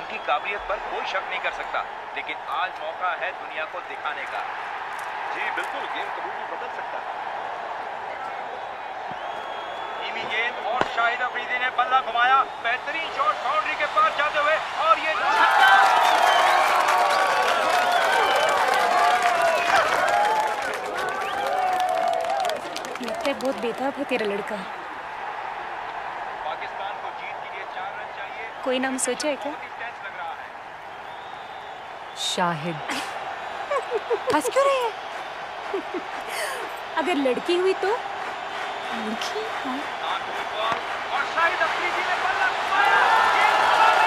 उनकी काबिलियत पर कोई शक नहीं कर सकता, लेकिन आज मौका है दुनिया को दिखाने का। जी बिल्कुल, गेम कभी भी बदल सकता है। धीमी गेंद और शाहिद अफरीदी ने बल्ला घुमाया, बेहतरीन शॉट बाउंड्री के पार जाते हुए, और ये छक्का। लगता है बहुत बेताब है तेरा लड़का। पाकिस्तान को जीत के लिए 4 रन चाहिए। कोई नाम सोचा है क्या? बहुत ही टेंस लग रहा है। शाहिद। हंस क्यों रहे हैं? अगर लड़की हुई तो? लड़की? हाँ। और शाहिद अफरीदी ने बल्ला घुमाया, गेंद मारी,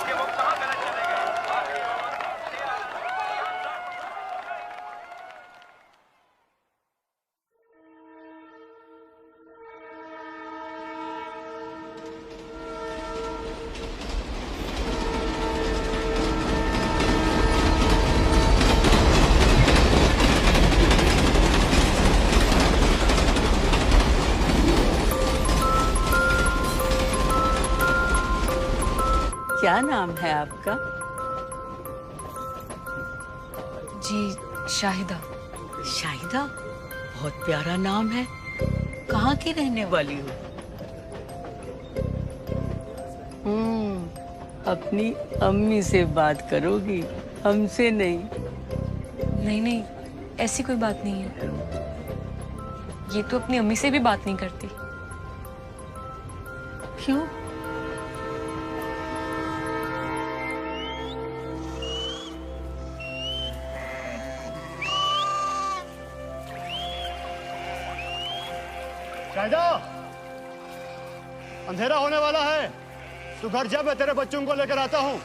कि वो कहां गलत चले गए। आखिरी ओवर क्या नाम है आपका? जी शाहिदा। शाहिदा, बहुत प्यारा नाम है। कहाँ की रहने वाली हो? अपनी अम्मी से बात करोगी, हमसे नहीं। नहीं नहीं, ऐसी कोई बात नहीं है। ये तो अपनी अम्मी से भी बात नहीं करती। क्यों? शाहिदा, अंधेरा होने वाला है, तू घर जा, मैं तेरे बच्चों को लेकर आता हूँ।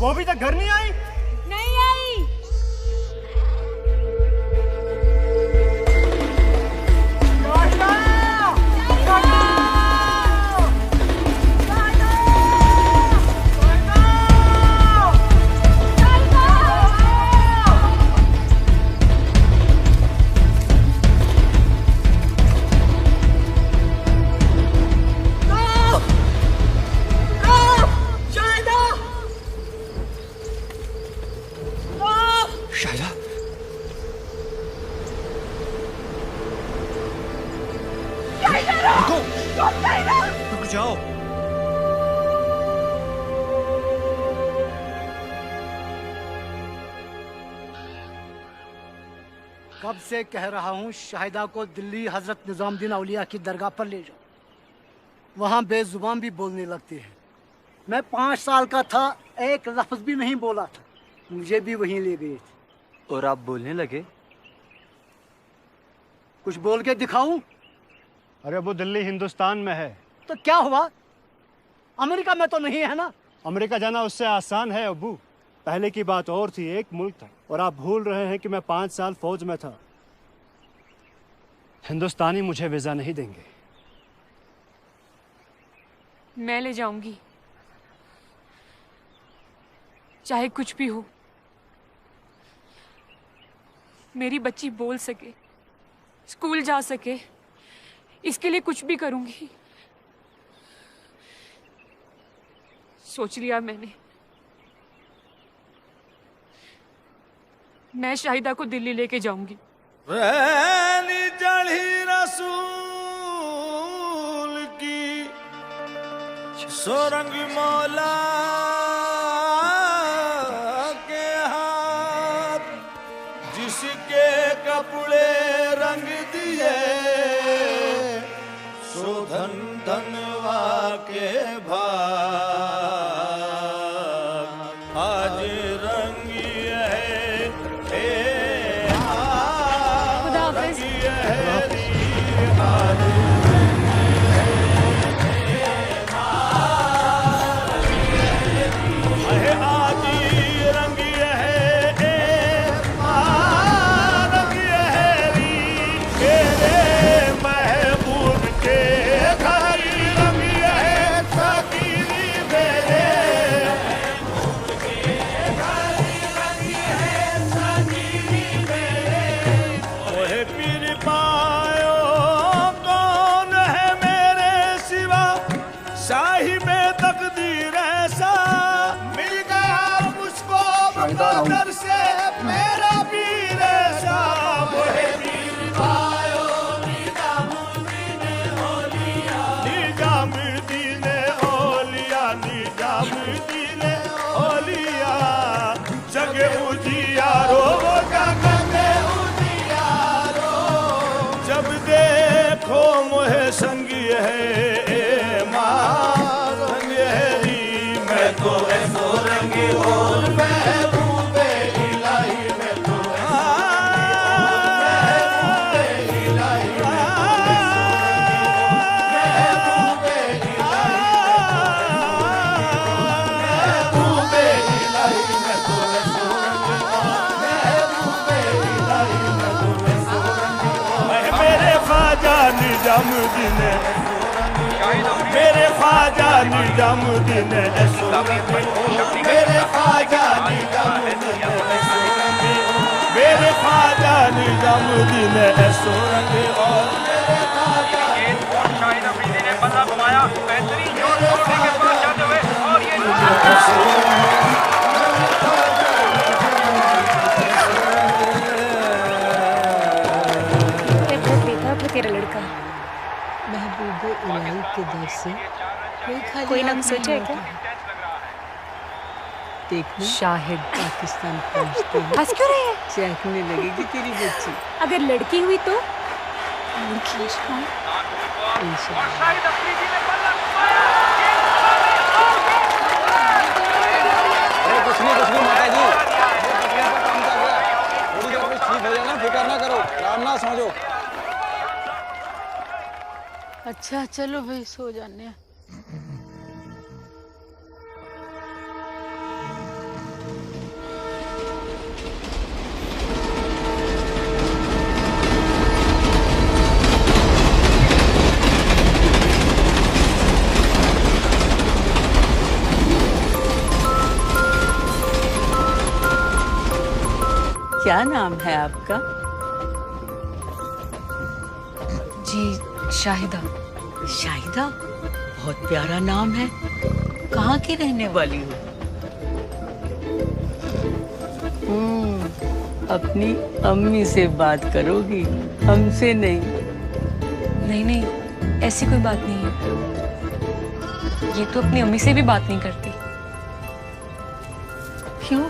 वो अभी तक घर नहीं आई? नहीं आई। शाहिदा, रुक जाओ। कब से कह रहा हूँ शाहिदा को दिल्ली हजरत निजामुद्दीन औलिया की दरगाह पर ले जाओ, वहाँ बेजुबान भी बोलने लगती है। मैं 5 साल का था, एक लफ्ज भी नहीं बोला था, मुझे भी वहीं ले गए थे। और आप बोलने लगे? कुछ बोल के दिखाऊं? अरे वो दिल्ली हिंदुस्तान में है। तो क्या हुआ, अमेरिका में तो नहीं है ना? अमेरिका जाना उससे आसान है अब्बू। पहले की बात और थी, एक मुल्क था, और आप भूल रहे हैं कि मैं 5 साल फौज में था। हिंदुस्तानी मुझे वीजा नहीं देंगे। मैं ले जाऊंगी, चाहे कुछ भी हो। मेरी बच्ची बोल सके, स्कूल जा सके, इसके लिए कुछ भी करूंगी। सोच लिया मैंने। मैं शाहिदा को दिल्ली लेके जाऊंगी। चढ़ी रसूल की सोरंग मौला के हाथ, जिसके कपड़े रंग दिए बदर से मेरा वीर शाह मोहे वीर भायो निजामुद्दीन औलिया निजामुद्दीन औलिया निजामुद्दीन औलिया जग उजियारो जगत उजियारो जब देखो मोहे संगी है मां रंग है मैं तो ऐसो रंगी और महबूबे इलाही मैं तो महबूबे इलाही महबूबे इलाही मैं तो ऐसो रंगी महबूबे इलाही मैं तो ऐसो रंगी मेरे ख्वाजा निजामुद्दीन मेरे ख्वाजा निजामुद्दीन ऐसो मेरे ख्वाजा निजामुद्दीन ऐसो मेरे ख्वाजा निजामुद्दीन ऐसो रंगे और मेरे ख्वाजा और शाहिद अफरीदी ने बल्ला घुमाया बेहतरीन शॉट बाउंड्री के पास जाते हुए और ये बहुत बेताब है तेरा लड़का। महबूबे इलाही के दर से कोई नाम सोचा है क्या? देखना शाहिद। पाकिस्तान पहुंचते हैं हंस क्यों रही है? चहकने लगेगी तेरी बच्ची अगर लड़की हुई तो? लड़की हाँ। इंशाल्लाह। और शाहिद अफरीदी ने बल्ला घुमाया कुछ नहीं माता जी, काम कर रहा है, थोड़ी देर में ठीक हो जाना, फिक्र ना करो, आराम ना समझो। अच्छा चलो भाई सो जाने हैं। क्या नाम है आपका? जी शाहिदा। शाहिदा, बहुत प्यारा नाम है। कहाँ की रहने वाली हो? अपनी अम्मी से बात करोगी, हमसे नहीं। नहीं ऐसी कोई बात नहीं है। ये तो अपनी अम्मी से भी बात नहीं करती। क्यों?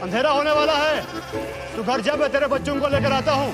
अंधेरा होने वाला है, तू घर जा, मैं तेरे बच्चों को लेकर आता हूँ।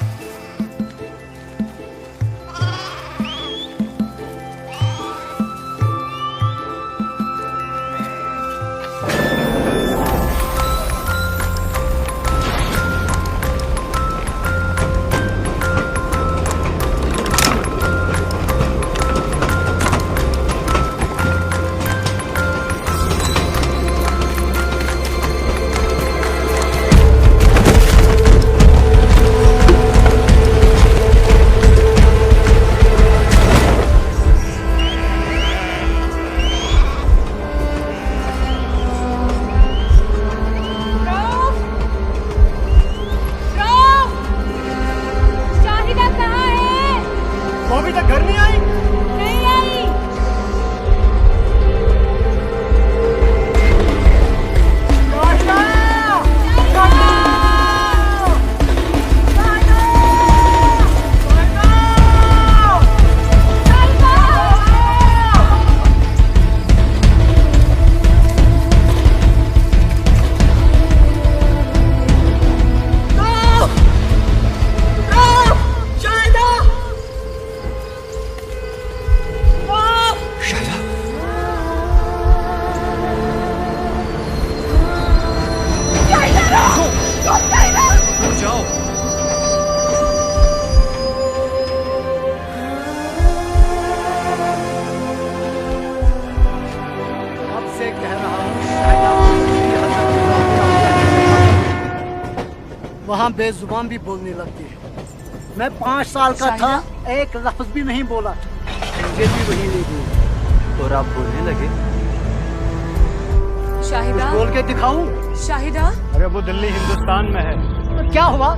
वहाँ बेजुबान भी बोलने लगती है। मैं 5 साल का था, एक लफ्ज भी नहीं बोला था, मुझे भी वही ले गई। और आप बोलने लगे? शाहिदा बोल के दिखाऊं? शाहिदा। अरे वो दिल्ली हिंदुस्तान में है। तो क्या हुआ?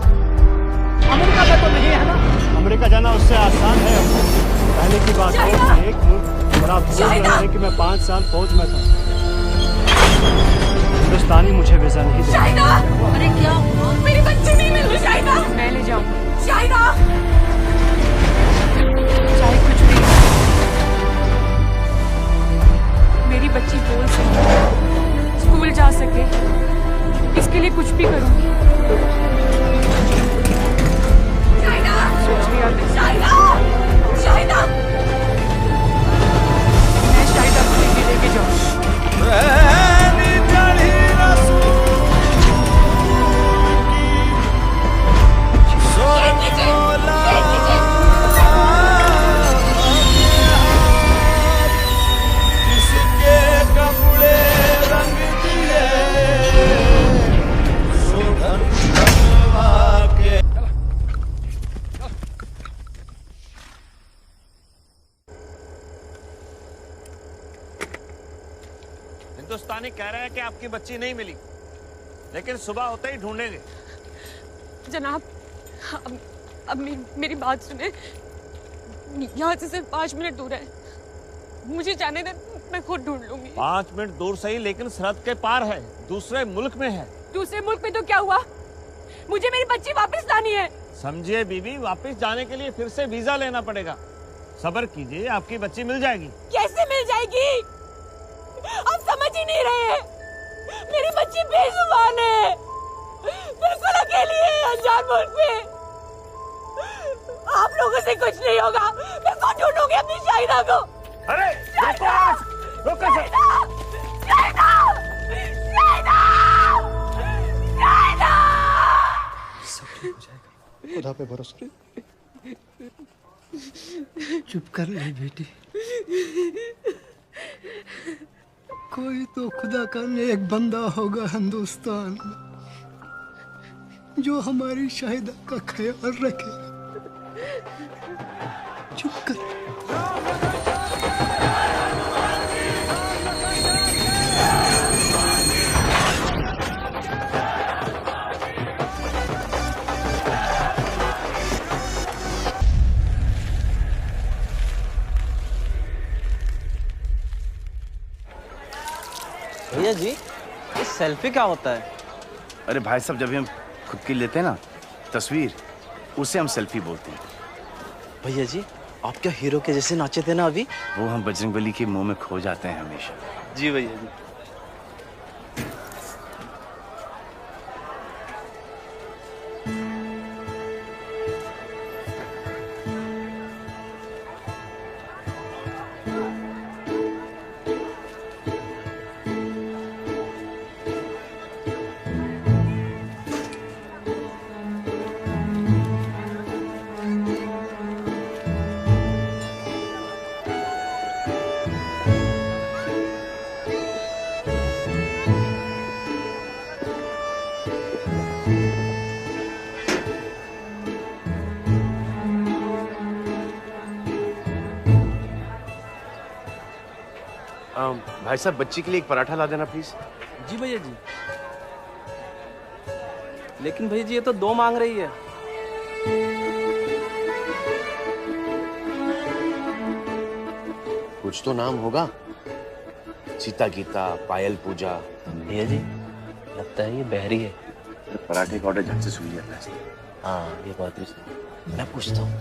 अमेरिका में तो नहीं है ना? अमेरिका जाना उससे आसान है अब्बू। पहले की बात और थी एक मुल्क, और आप भूल रहे हैं कि मैं 5 साल फौज में था। हिंदुस्तानी मुझे वीजा नहीं दे। अरे क्या हुआ? मेरी बच्ची नहीं मिल रही शाहिदा। मैं ले जाऊंगी। शाहिदा चाहे कुछ भी, मेरी बच्ची बोल सके, स्कूल जा सके, इसके लिए कुछ भी करूंगी। सोच रही आप शाहिदा शाहिदा मैं शाहिदा को लेके जाऊँ। हिंदुस्तानी कह रहे हैं कि आपकी बच्ची नहीं मिली, लेकिन सुबह होते ही ढूंढेंगे। जनाब, अब मेरी बात सुने। यहाँ से सिर्फ 5 मिनट दूर है, मुझे जाने दे, मैं खुद ढूंढ लूंगी। 5 मिनट दूर सही, लेकिन सरहद के पार है, दूसरे मुल्क में है। दूसरे मुल्क में तो क्या हुआ, मुझे मेरी बच्ची वापस लानी है। समझिए बीबी, वापस जाने के लिए फिर से वीजा लेना पड़ेगा। सब्र कीजिए, आपकी बच्ची मिल जाएगी। कैसे मिल जाएगी? आप समझ ही नहीं रहे हैं, मेरी बच्ची बेजुबान है, बिल्कुल अकेली है अनजान मुल्क में। आप लोगों से कुछ नहीं होगा, मैं खुद ढूंढूंगी अपनी शाहिदा को। अरे रोको सर। शाहिदा शाहिदा शाहिदा। खुदा पे भरोसा। चुप कर ले बेटी, कोई तो खुदा का नेक बंदा होगा हिंदुस्तान में जो हमारी शाहिदा का ख्याल रखेगा। चुप कर। भैया जी, ये सेल्फी क्या होता है? अरे भाई साहब, जब हम खुद की लेते हैं ना तस्वीर, उसे हम सेल्फी बोलते हैं। भैया जी, आप क्या हीरो के जैसे नाचे थे ना अभी? वो हम बजरंगबली के मुंह में खो जाते हैं हमेशा। जी भैया जी। भाई साहब, बच्ची के लिए एक पराठा ला देना प्लीज। जी भैया जी। लेकिन भैया जी, ये तो 2 मांग रही है। कुछ तो नाम होगा, सीता गीता, पायल पूजा। भैया जी, लगता है ये बहरी है। पराठे का ऑर्डर झट से सुन जाता है। हाँ, ये बात भी सही। मैं पूछता हूँ।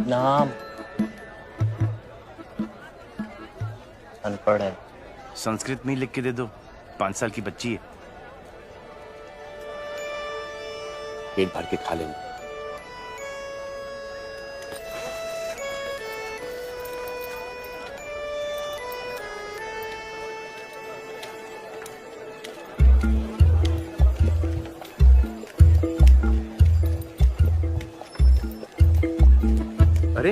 नाम अनपढ़ है। संस्कृत में ही लिख के दे दो, 5 साल की बच्ची है, पेट भर के खा लेंगे। अरे,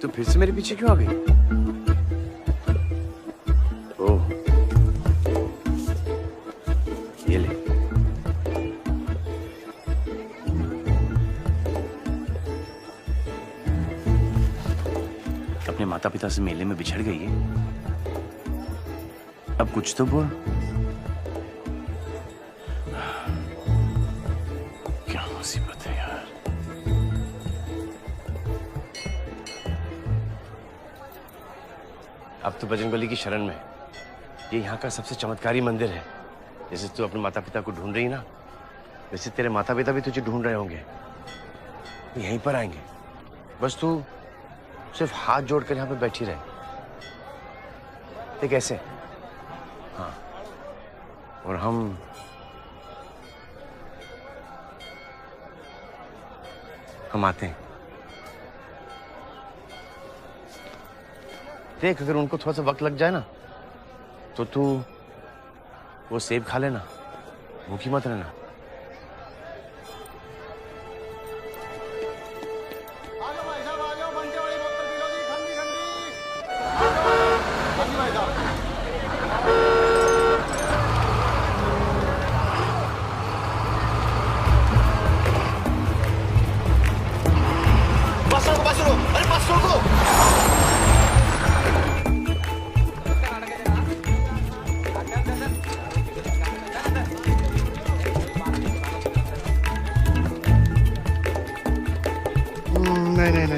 तो फिर से मेरे पीछे क्यों आ गई? ओह, ये ले। अपने माता पिता से मेले में बिछड़ गई है। अब कुछ तो बोल। क्या मुसीबत है यार। अब तो बजरंगबली की शरण में। ये यहाँ का सबसे चमत्कारी मंदिर है। जैसे तू अपने माता पिता को ढूंढ रही ना, वैसे तेरे माता पिता भी तुझे ढूंढ रहे होंगे। यहीं पर आएंगे, बस तू सिर्फ हाथ जोड़कर यहाँ पे बैठी रहे। देख ऐसे। हाँ, और हम आते हैं। देख, अगर उनको थोड़ा सा वक्त लग जाए ना, तो तू वो सेब खा लेना, भूखी मत रहना।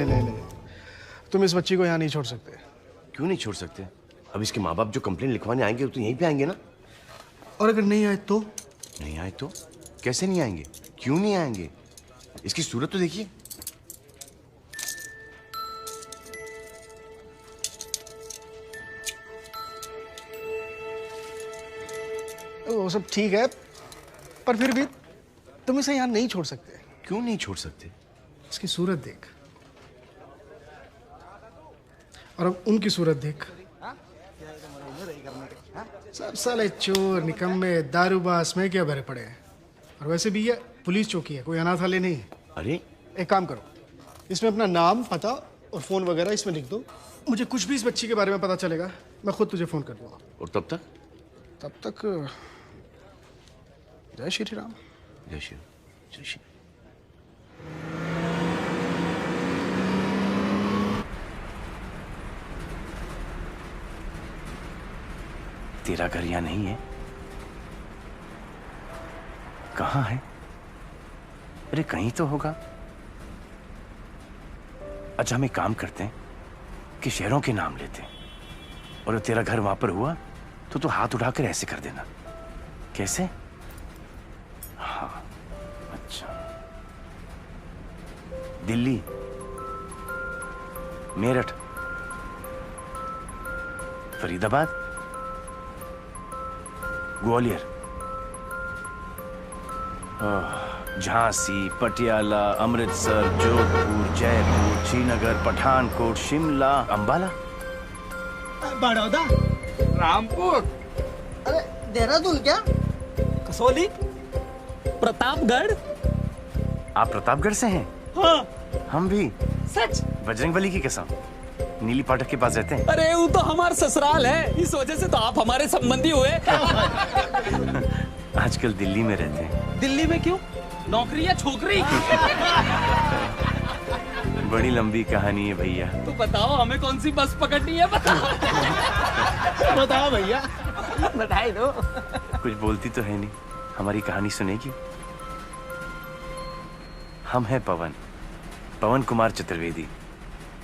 नहीं, तुम इस बच्ची को यहाँ नहीं छोड़ सकते। क्यों नहीं छोड़ सकते? अब इसके माँ बाप जो कंप्लेंट लिखवाने आएंगे तो यहीं पे आएंगे ना। और अगर नहीं आए तो? नहीं आए तो? कैसे नहीं आएंगे? क्यों नहीं आएंगे? इसकी सूरत तो देखिए। वो सब ठीक है, पर फिर भी तुम इसे यहाँ नहीं छोड़ सकते। क्यों नहीं छोड़ सकते? इसकी सूरत देख, और अब उनकी सूरत देख। सब साले चोर, निकम्मे, दारूबाज में क्या भरे पड़े हैं। और वैसे भी ये पुलिस चौकी है, कोई अनाथालय नहीं है। अरे एक काम करो, इसमें अपना नाम, पता और फोन वगैरह इसमें लिख दो। मुझे कुछ भी इस बच्ची के बारे में पता चलेगा, मैं खुद तुझे फोन कर दूंगा। और तब तक? तब तक जय श्री राम। जय श्री राम। जय श्री। तेरा घर यहाँ नहीं है? कहाँ है? अरे कहीं तो होगा। अच्छा, हम एक काम करते हैं कि शहरों के नाम लेते हैं, और तेरा घर वहां पर हुआ तो तू हाथ उठाकर ऐसे कर देना। कैसे? हाँ, अच्छा। दिल्ली, मेरठ, फरीदाबाद, ग्वालियर, झांसी, पटियाला, अमृतसर, जोधपुर, जयपुर, श्रीनगर, पठानकोट, शिमला, अंबाला, बड़ौदा, रामपुर, अरे देहरादून क्या, कसौली, प्रतापगढ़। आप प्रतापगढ़ से हैं? हाँ। हम भी। सच? बजरंगबली की कसम। नीली फाटक के पास रहते हैं। अरे वो तो हमारा ससुराल है, इस वजह से तो आप हमारे संबंधी हुए। आजकल दिल्ली में रहते हैं। दिल्ली में क्यों? नौकरी या छोकरी? बड़ी लंबी कहानी है भैया। तो बताओ हमें कौन सी बस पकड़नी है, बताओ। बताओ भैया, बधाई दो। कुछ बोलती तो है नहीं, हमारी कहानी सुनेगी? हम हैं पवन, पवन कुमार चतुर्वेदी,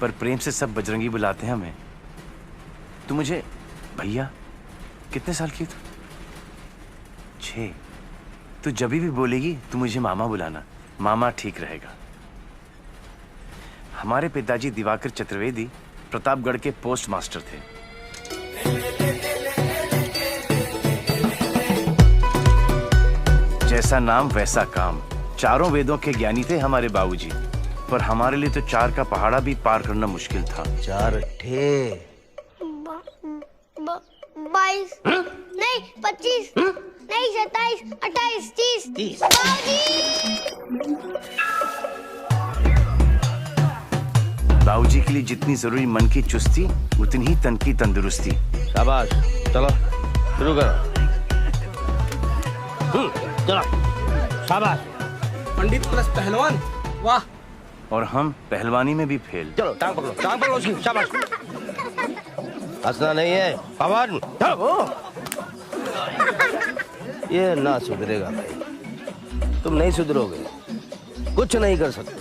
पर प्रेम से सब बजरंगी बुलाते हैं हमें। तू मुझे भैया, कितने साल की तू? 6। तू जब भी बोलेगी तू मुझे मामा बुलाना, मामा ठीक रहेगा। हमारे पिताजी दिवाकर चतुर्वेदी प्रतापगढ़ के पोस्ट मास्टर थे। जैसा नाम वैसा काम, चारों वेदों के ज्ञानी थे हमारे बाबूजी, पर हमारे लिए तो 4 का पहाड़ा भी पार करना मुश्किल था। 4 ठे 22 नहीं 25 नहीं 27 28 30 बाबूजी के लिए जितनी जरूरी मन की चुस्ती, उतनी ही तन की तंदुरुस्ती। शाबाश, चलो शुरू करो। चलो, शाबाश। पंडित प्लस पहलवान, वाह। और हम पहलवानी में भी फेल। चलो टांग पकड़ो उसकी, शाबाश। हंसना नहीं है पवन, ये ना सुधरेगा भाई, तुम नहीं सुधरोगे, कुछ नहीं कर सकते।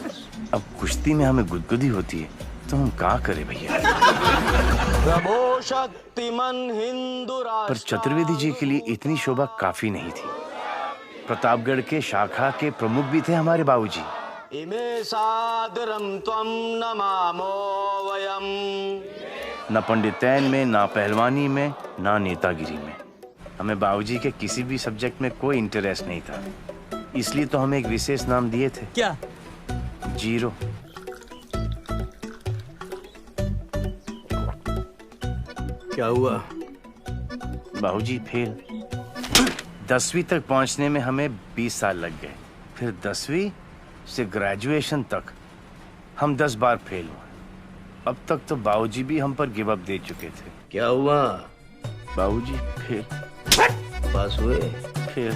अब कुश्ती में हमें गुदगुदी होती है तो हम क्या करें भैया। प्रभो शक्तिमान हिंदू राष्ट्र। पर चतुर्वेदी जी के लिए इतनी शोभा काफी नहीं थी। प्रतापगढ़ के शाखा के प्रमुख भी थे हमारे बाबूजी। इमे सादरम त्वं नमामो वयम। न पंडितैन में, ना पहलवानी में, ना नेतागिरी में। हमें बाबूजी के किसी भी सब्जेक्ट में कोई इंटरेस्ट नहीं था, इसलिए तो हमें एक विशेष नाम दिए थे। क्या? जीरो। क्या हुआ? बाबूजी फेल। 10वीं तक पहुंचने में हमें 20 साल लग गए, फिर 10वीं से ग्रेजुएशन तक हम 10 बार फेल हुए। अब तक तो बाबूजी भी हम पर गिव अप दे चुके थे। क्या हुआ? बाबूजी फेल। पास हुए? फेल।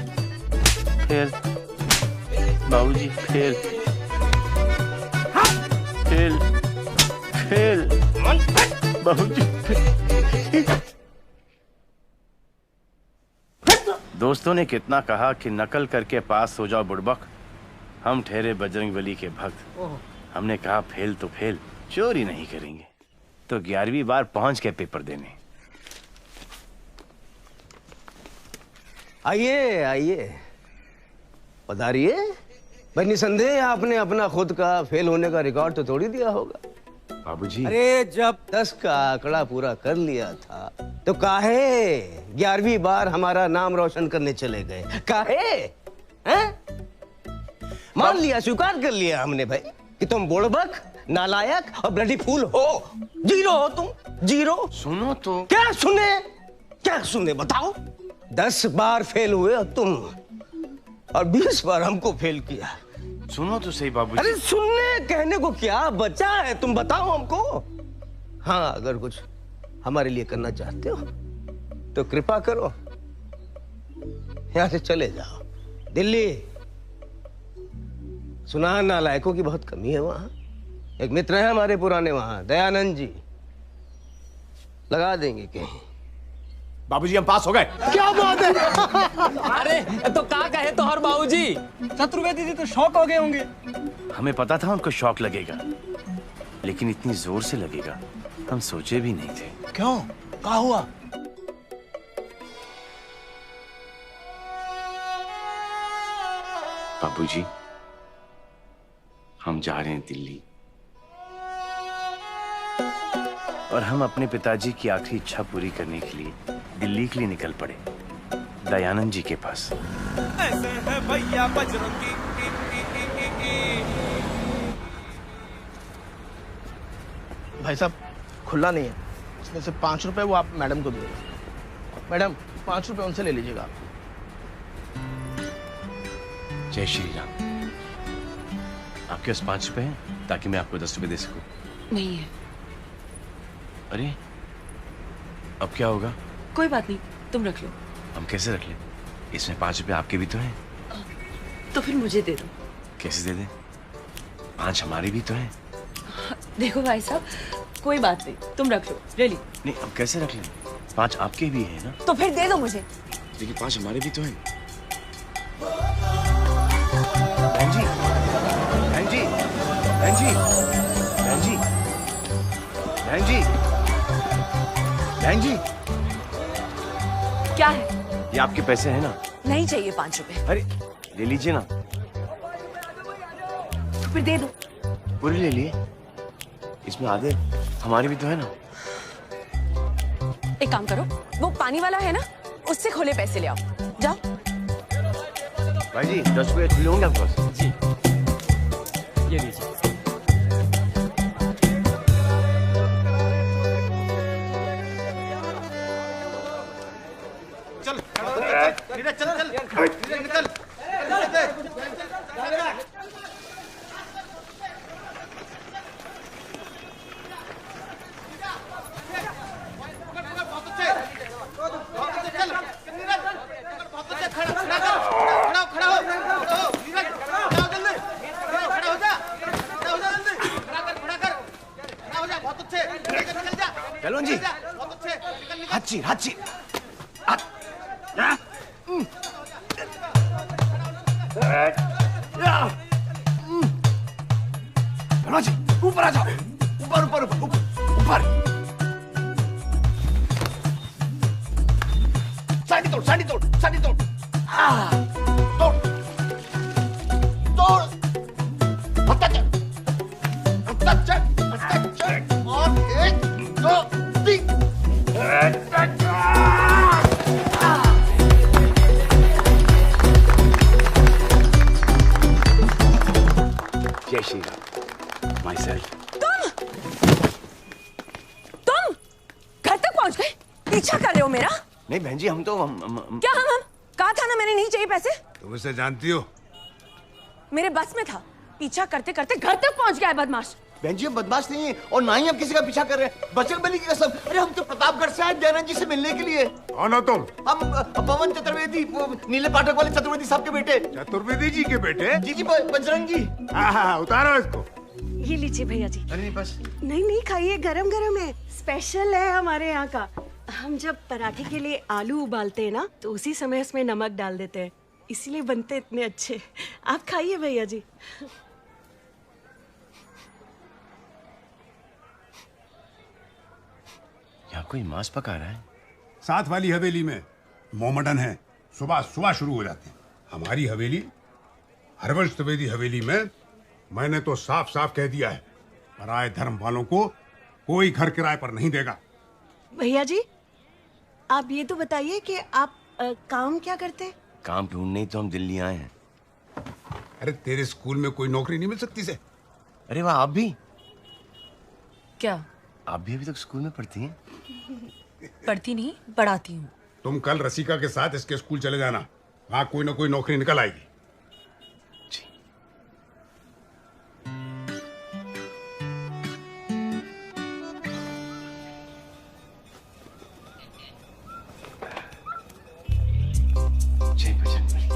फेल। बाबूजी फेल। फेल। फेल। बाबूजी फेल। दोस्तों ने कितना कहा कि नकल करके पास हो जाओ बुड़बक, हम ठहरे बजरंगबली के भक्त। हमने कहा फेल तो फेल, चोरी नहीं करेंगे। तो 11वीं बार पहुंच के पेपर देने। आइए आइए, पधारिए। भाई निसंदेह आपने अपना खुद का फेल होने का रिकॉर्ड तो तोड़ ही दिया होगा। बाबूजी, अरे जब 10 का आंकड़ा पूरा कर लिया था तो काहे 11वीं बार हमारा नाम रोशन करने चले गए? काहे? हैं? मान लिया, स्वीकार कर लिया हमने भाई कि तुम बुड़बक, नालायक और ब्लडी फूल हो। जीरो हो तुम, जीरो। सुनो तो। क्या सुने? क्या सुने बताओ? 10 बार फेल हुए और तुम, और 20 बार हमको फेल किया। सुनो तो सही बाबूजी। अरे सुनने कहने को क्या बचा है, तुम बताओ हमको। हाँ, अगर कुछ हमारे लिए करना चाहते हो तो कृपा करो, यहां से चले जाओ दिल्ली। सुना नालायकों की बहुत कमी है वहां। एक मित्र है हमारे पुराने वहां, दयानंद जी, लगा देंगे कहीं। बाबूजी हम पास हो गए। क्या बात है? अरे तो क्या कहे तो हर बाबूजी, चतुर्वेदी जी तो शौक हो गए होंगे। हमें पता था उनको शौक लगेगा, लेकिन इतनी जोर से लगेगा हम सोचे भी नहीं थे। क्यों? क्या हुआ? बाबूजी, हम जा रहे हैं दिल्ली, और हम अपने पिताजी की आखिरी इच्छा पूरी करने के लिए दिल्ली के लिए निकल पड़े, दयानंद जी के पास। ऐसे है भैया बजरंगी। भाई साहब खुला नहीं है, इसमें से 5 रुपए वो आप मैडम को दे दो। मैडम 5 रुपए उनसे ले लीजिएगा। जय श्री राम। आपके पास 5 रुपए हैं ताकि मैं आपको 10 रुपए दे सकूं? नहीं है। अरे अब क्या होगा? कोई बात नहीं, तुम रख लो। हम कैसे रख लें? इसमें 5 रुपए आपके भी तो हैं। तो फिर मुझे दे दो। कैसे दे दें? 5 हमारे भी तो हैं। देखो भाई साहब, कोई बात नहीं, तुम रख लो, ले ली। नहीं, अब कैसे रख लें? 5 आपके भी हैं ना? तो फिर दे दो मुझे। लेकिन 5 हमारे भी तो हैं। बहन जी, बहन जी, बहन जी, बहन जी, बहन जी, बहन जी। क्या है? ये आपके पैसे हैं ना? नहीं चाहिए 5 रुपए। अरे ले लीजिए ना। तो फिर दे दो। पूरे ले लिए? इसमें आधे हमारे भी तो है ना? एक काम करो, वो पानी वाला है ना, उससे खोले पैसे ले आओ, जाओ। भाई जी 10 रुपए खुले होंगे आपके पास? जी, ये लीजिए। नीरज चल चल, नीरज निकल। खड़ा हो, नीरज, जाओ जल्दी, खड़ा हो जा। पहलवान जी, हाथ चीर, हाथ चीर। पहलवान जी, ऊपर आ जाओ, ऊपर ऊपर ऊपर ऊपर। साड़ी तोड़, साड़ी तोड़, साड़ी तोड़। तोड़, तोड़। हत्ता चल, हत्ता चल, हत्ता चल। और 1, 2, 3। जय श्री राम। My self. तुम घर तक पहुंच गए? पीछा कर रहे हो मेरा? नहीं बहन जी, हम तो क्या हम कहा था ना, मैंने नहीं चाहिए पैसे। तुम इसे जानती हो? मेरे बस में था, पीछा करते करते घर तक पहुंच गया है बदमाश। बहन जी हम बदमाश नहीं है और ना ही हम किसी का पीछा कर रहे हैं। बजरंगबली की कसम, अरे हम तो प्रतापगढ़ से आए दयानंद जी से मिलने के लिए। कौन हो तुम? हम पवन चतुर्वेदी, नीले पाठक वाले चतुर्वेदी साहब के बेटे। चतुर्वेदी जी के बेटे? जी जी, बजरंगी। हाँ, उतारो इसको। ये लीजिए भैया जी। नहीं बस। नहीं खाइए, गरम गरम है, स्पेशल है हमारे यहाँ का। हम जब पराठे के लिए आलू उबालते हैं ना, तो उसी समय इसमें नमक डाल देते हैं, इसीलिए बनते इतने अच्छे। आप खाइए भैया जी। यहाँ कोई मांस पका रहा है। साथ वाली हवेली में मोमडन है, सुबह सुबह शुरू हो जाते हैं। हमारी हवेली हरवंश त्रिवेदी हवेली में मैंने तो साफ साफ कह दिया है, पराये धर्म वालों को कोई घर किराए पर नहीं देगा। भैया जी आप ये तो बताइए कि आप काम क्या करते हैं? काम ढूंढने ही तो हम दिल्ली आए हैं। अरे तेरे स्कूल में कोई नौकरी नहीं मिल सकती से? अरे वाह, आप भी? क्या आप भी अभी तक स्कूल में पढ़ती हैं? पढ़ती नहीं, पढ़ाती हूँ। तुम कल रसिका के साथ इसके स्कूल चले जाना, वहां कोई ना कोई नौकरी निकल आएगी। जय बजरंगबली।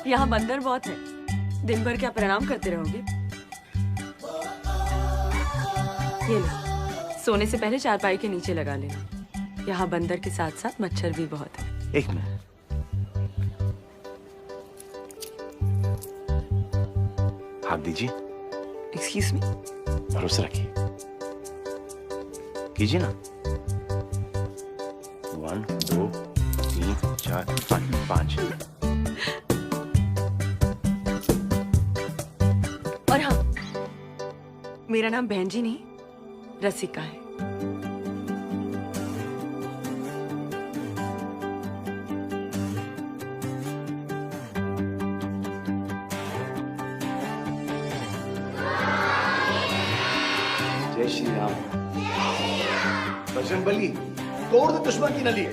यहाँ बंदर बहुत है, दिन भर क्या प्रणाम करते रहोगे? ये लो, सोने से पहले चारपाई के नीचे लगा लेना। यहाँ बंदर के साथ साथ मच्छर भी बहुत है। एक मिनट, हाथ दीजिए। Excuse me. भरोसा रखिए, कीजिए ना। 1, 2, 3, 4, 5। और हाँ, मेरा नाम बहन जी नहीं, रसिका है। जय श्री राम। बजरंगबली, तोड़ दे दुश्मन की नली।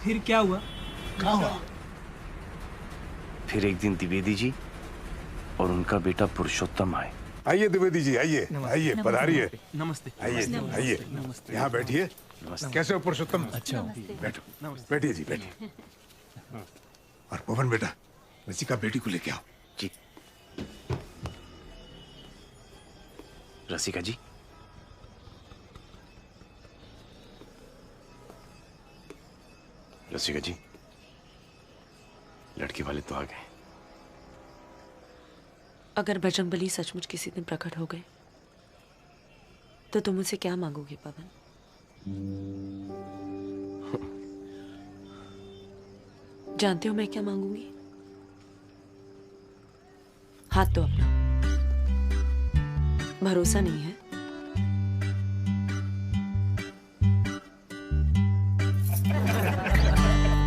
फिर क्या हुआ? क्या हुआ? फिर एक दिन द्विवेदी जी और उनका बेटा पुरुषोत्तम आए। आइए द्विवेदी जी, आइए आइए, पधारिए। नमस्ते। आइए आइए, यहाँ बैठिए। कैसे हो पुरुषोत्तम? अच्छा। बैठो, बैठिए जी, बैठिए। और पवन बेटा, रसिका बेटी को लेके आओ। जी। रसिका जी, रसिका जी, लड़के वाले तो आ गए। अगर बजरंगबली सचमुच किसी दिन प्रकट हो गए तो तुम मुझसे क्या मांगोगे पवन? जानते हो मैं क्या मांगूंगी? हाथ तो अपना। भरोसा नहीं है?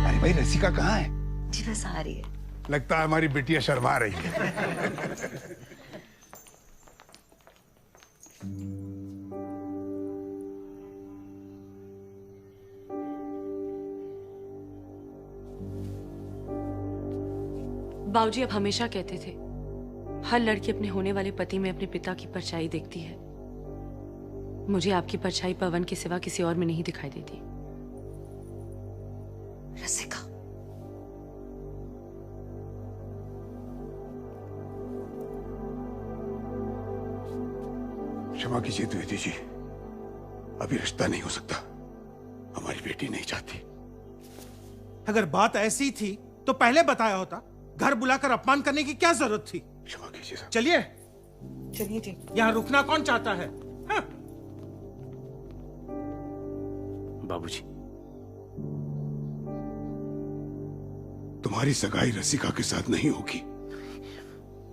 अरे भाई, रसिका कहाँ है? जी बस आ रही है। लगता है हमारी बेटियां शर्मा रही है। बाबूजी अब हमेशा कहते थे, हर लड़की अपने होने वाले पति में अपने पिता की परछाई देखती है। मुझे आपकी परछाई पवन के सिवा किसी और में नहीं दिखाई देती। रसिका, क्षमा कीजिए द्विवेदी जी, अभी रिश्ता नहीं हो सकता। हमारी बेटी नहीं चाहती। अगर बात ऐसी थी तो पहले बताया होता। घर बुलाकर अपमान करने की क्या जरूरत थी? क्षमा कीजिए साहब। चलिए चलिए जी। यहाँ रुकना कौन चाहता है? हाँ? बाबूजी, तुम्हारी सगाई रसिका के साथ नहीं होगी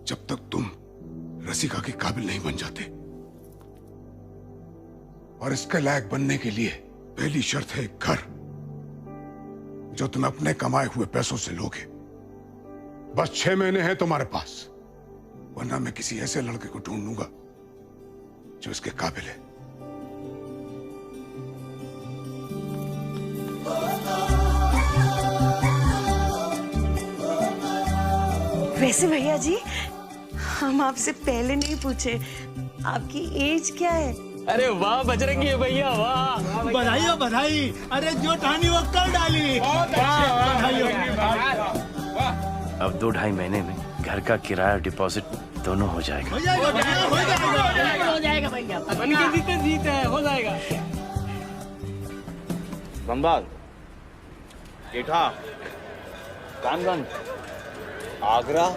जब तक तुम रसिका के काबिल नहीं बन जाते। और इसके लायक बनने के लिए पहली शर्त है एक घर, जो तुम अपने कमाए हुए पैसों से लोगे। बस 6 महीने हैं तुम्हारे पास, वरना मैं किसी ऐसे लड़के को ढूंढ लूंगा जो इसके काबिल है। वैसे भैया जी, हम आपसे पहले नहीं पूछे, आपकी एज क्या है? अरे वाह बजरंगी भैया, वाह! बधाई हो बधाई। अरे जो ठानी वो कर डाली। अब 2-2.5 महीने में घर का किराया और डिपॉजिट दोनों हो जाएगा। हो जाएगा भैया, हो जाएगा भैया। उनकी जीते जीत है, हो जाएगा। धनबाद, जेठा, कानगंज, आगरा।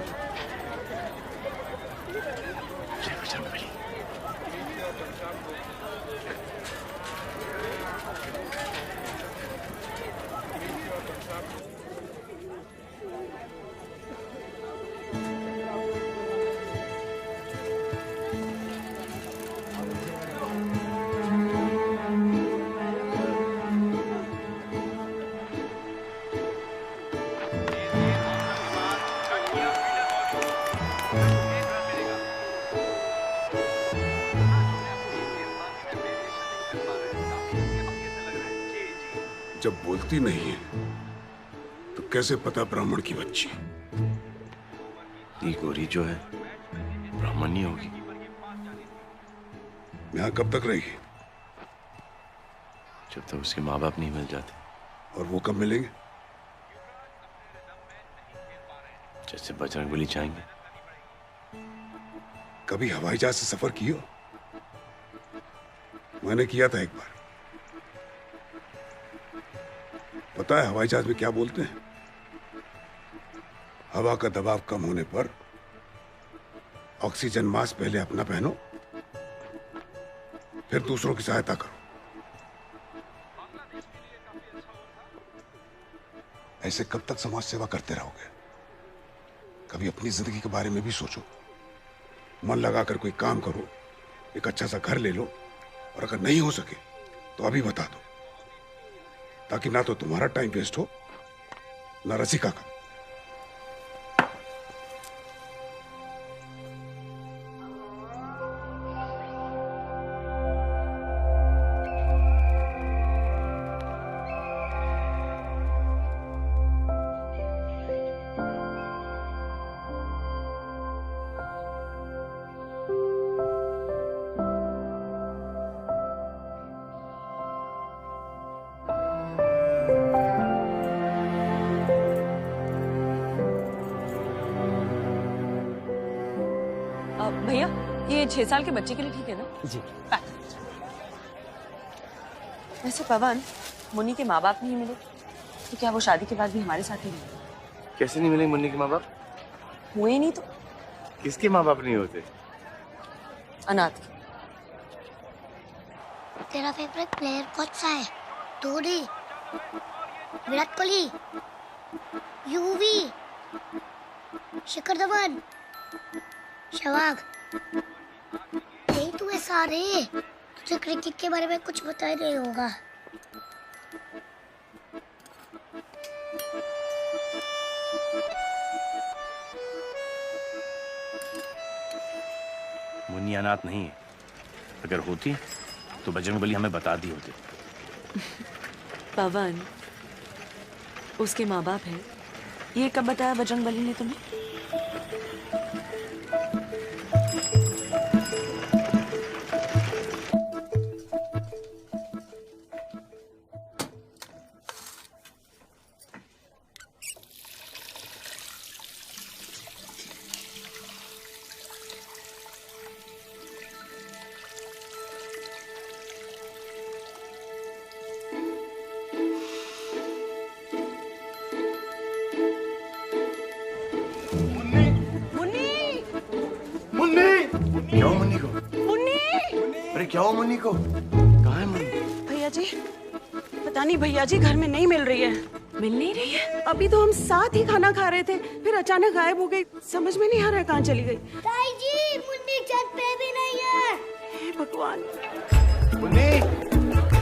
जब बोलती नहीं है तो कैसे पता ब्राह्मण की बच्ची? ये गोरी जो है ब्राह्मण नहीं होगी। यहाँ कब तक रहेगी? जब तक उसके माँ बाप नहीं मिल जाते। और वो कब मिलेंगे? जैसे बजरंगबली चाहेंगे। कभी हवाई जहाज से सफर किए हो? मैंने किया था एक बार। पता है हवाई जहाज में क्या बोलते हैं? हवा का दबाव कम होने पर ऑक्सीजन मास्क पहले अपना पहनो, फिर दूसरों की सहायता करो। ऐसे कब तक समाज सेवा करते रहोगे? कभी अपनी जिंदगी के बारे में भी सोचो। मन लगाकर कोई काम करो, एक अच्छा सा घर ले लो, और अगर नहीं हो सके तो अभी बता दो, ताकि ना तो तुम्हारा टाइम वेस्ट हो, ना रसिका का। भैया, ये 6 साल के बच्चे के लिए ठीक है ना? जी। वैसे पवन, मुन्नी के माँ बाप नहीं मिले तो क्या वो शादी के बाद भी हमारे साथ ही रहेंगे? कैसे नहीं मिलेंगे मुन्नी के माँ बाप? हुए नहीं तो? किसके माँ बाप नहीं होते? अनाथ। तेरा फेवरेट प्लेयर कौन सा है? धोनी, विराट कोहली, युवी, शिखर धवन, सहवाग, यही तो है सारे। तुझे क्रिकेट के बारे में कुछ पता ही नहीं होगा। मुन्नी अनाथ नहीं है। अगर होती तो बजरंगबली हमें बता दी होते। पवन, उसके माँ बाप है, ये कब बताया बजरंगबली ने तुम्हें? अरे क्या हुआ मुन्नी को? कहाँ है मुन्नी? भैया जी, पता नहीं भैया जी घर में नहीं मिल रही है। मिल नहीं रही है? अभी तो हम साथ ही खाना खा रहे थे, फिर अचानक गायब हो गई। समझ में नहीं आ रहा है कहाँ चली गई। ताई जी, मुन्नी छत पे भी नहीं है। हे भगवान। Munni,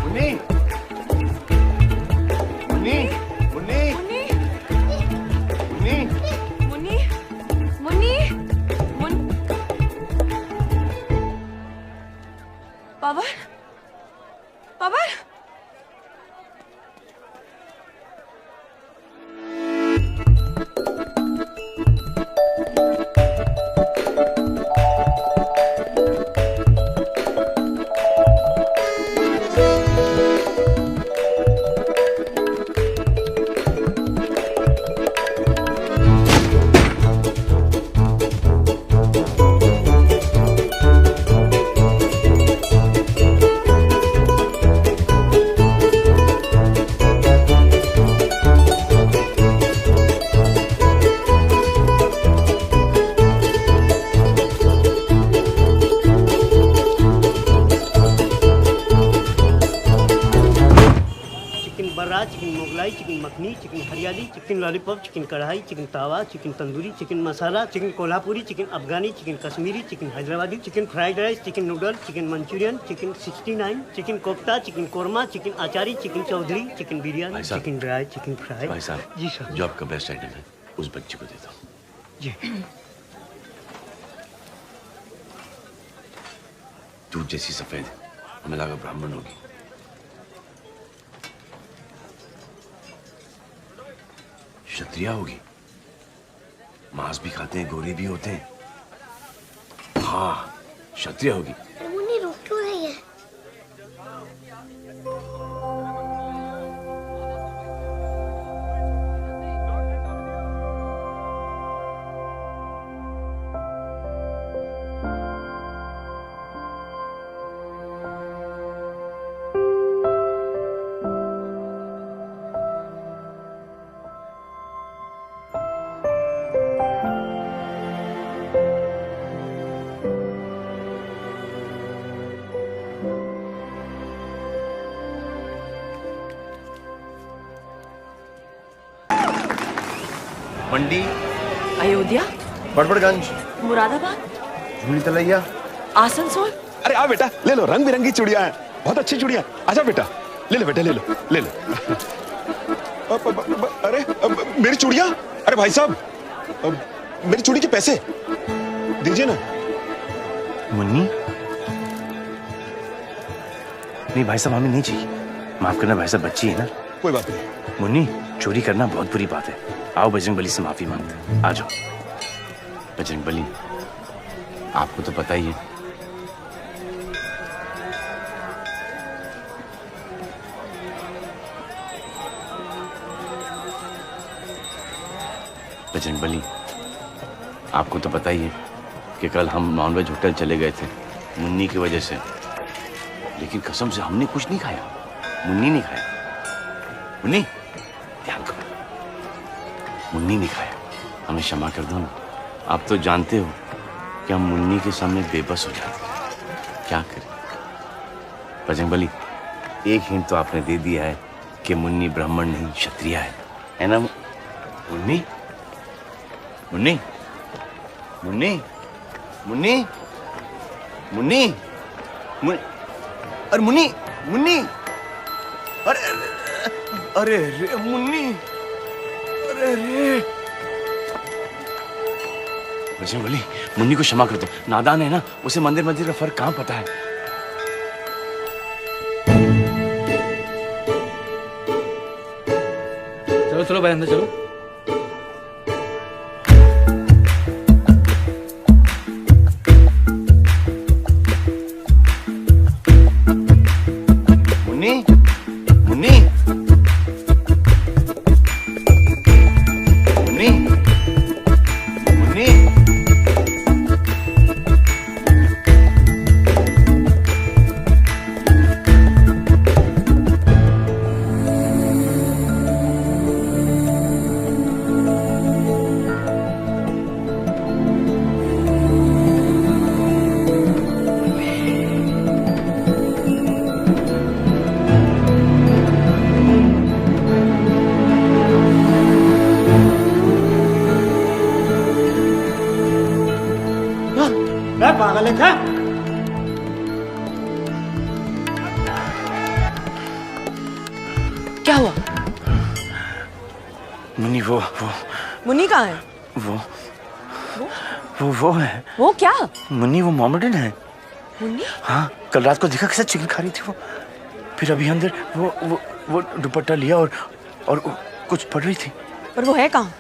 Munni, Munni, Munni, Munni, Munni, Munni, Pawan, Pawan. Chicken Mughlai, chicken makhani, chicken hariyali, chicken lollipop, chicken kadai, chicken tawa, chicken tandoori, chicken masala, chicken Kolhapuri, chicken Afghani, chicken Kashmiri, chicken Hyderabadi, chicken fried rice, chicken noodle, chicken Manchurian, chicken 69, chicken kofta, chicken korma, chicken achari, chicken Chaudhary, chicken biryani, chicken dry, chicken fry. भाई साहब जी सर। जो आपका best item है उस बच्चे को देता हूँ। जी। दूध जैसी सफेद, हमें लगा ब्राह्मण होगी। क्षत्रिया होगी, मांस भी खाते हैं, गोरे भी होते हैं। हाँ, क्षत्रिय होगी। मुन्नी रुक क्यों रही है? मंडी, अयोध्या, बड़बड़गंज, मुरादाबाद, झूली तलैया, आसनसोल। अरे आ बेटा, ले लो, रंग बिरंगी चूड़ियां हैं, बहुत अच्छी चूड़ियां। आजा बेटा, ले लो बेटा, ले लो, ले लो। अरे मेरी चूड़ियां, अरे भाई साहब, मेरी चूड़ी के पैसे दीजिए ना। मुन्नी, नहीं भाई साहब हमें नहीं चाहिए, माफ करना भाई साहब, बच्ची है ना। कोई बात नहीं। मुन्नी, चोरी करना बहुत बुरी बात है। आओ बजरंगबली से माफी मांगते हैं, आ जाओ। बजरंगबली, आपको तो पता ही है बजरंगबली, आपको तो पता ही है कि कल हम नॉनवेज होटल चले गए थे मुन्नी की वजह से, लेकिन कसम से हमने कुछ नहीं खाया, मुन्नी नहीं खाया। मुन्नी, ध्यान करो, मुन्नी नहीं खाया, हमें क्षमा कर दो ना। आप तो जानते हो कि हम मुन्नी के सामने बेबस हो जाते हैं, क्या करें। बजरंगबली, एक हिंट तो आपने दे दिया है कि मुन्नी ब्राह्मण नहीं क्षत्रिय है ना मुन्नी? मुन्नी, मुन्नी, मुन्नी, मुन्नी, अरे मुन्नी, मुन्नी, अरे अरे रे मुन्नी, अरे रे। बजरंगबली, मुन्नी को क्षमा कर दो, नादान है ना, उसे मंदिर मंदिर का फर्क कहाँ पता है। चलो चलो भाई, अंदर चलो। मुन्नी, मुन्नी, मुन्नी, मुन्नी, देखा? क्या हुआ? मुन्नी वो मुन्नी कहाँ है? वो है। वो क्या? मुन्नी वो मोमेडन है। मुन्नी? हाँ, कल रात को देखा कैसे चिकन खा रही थी वो। फिर अभी अंदर वो दुपट्टा लिया और कुछ पढ़ रही थी। पर वो है कहाँ?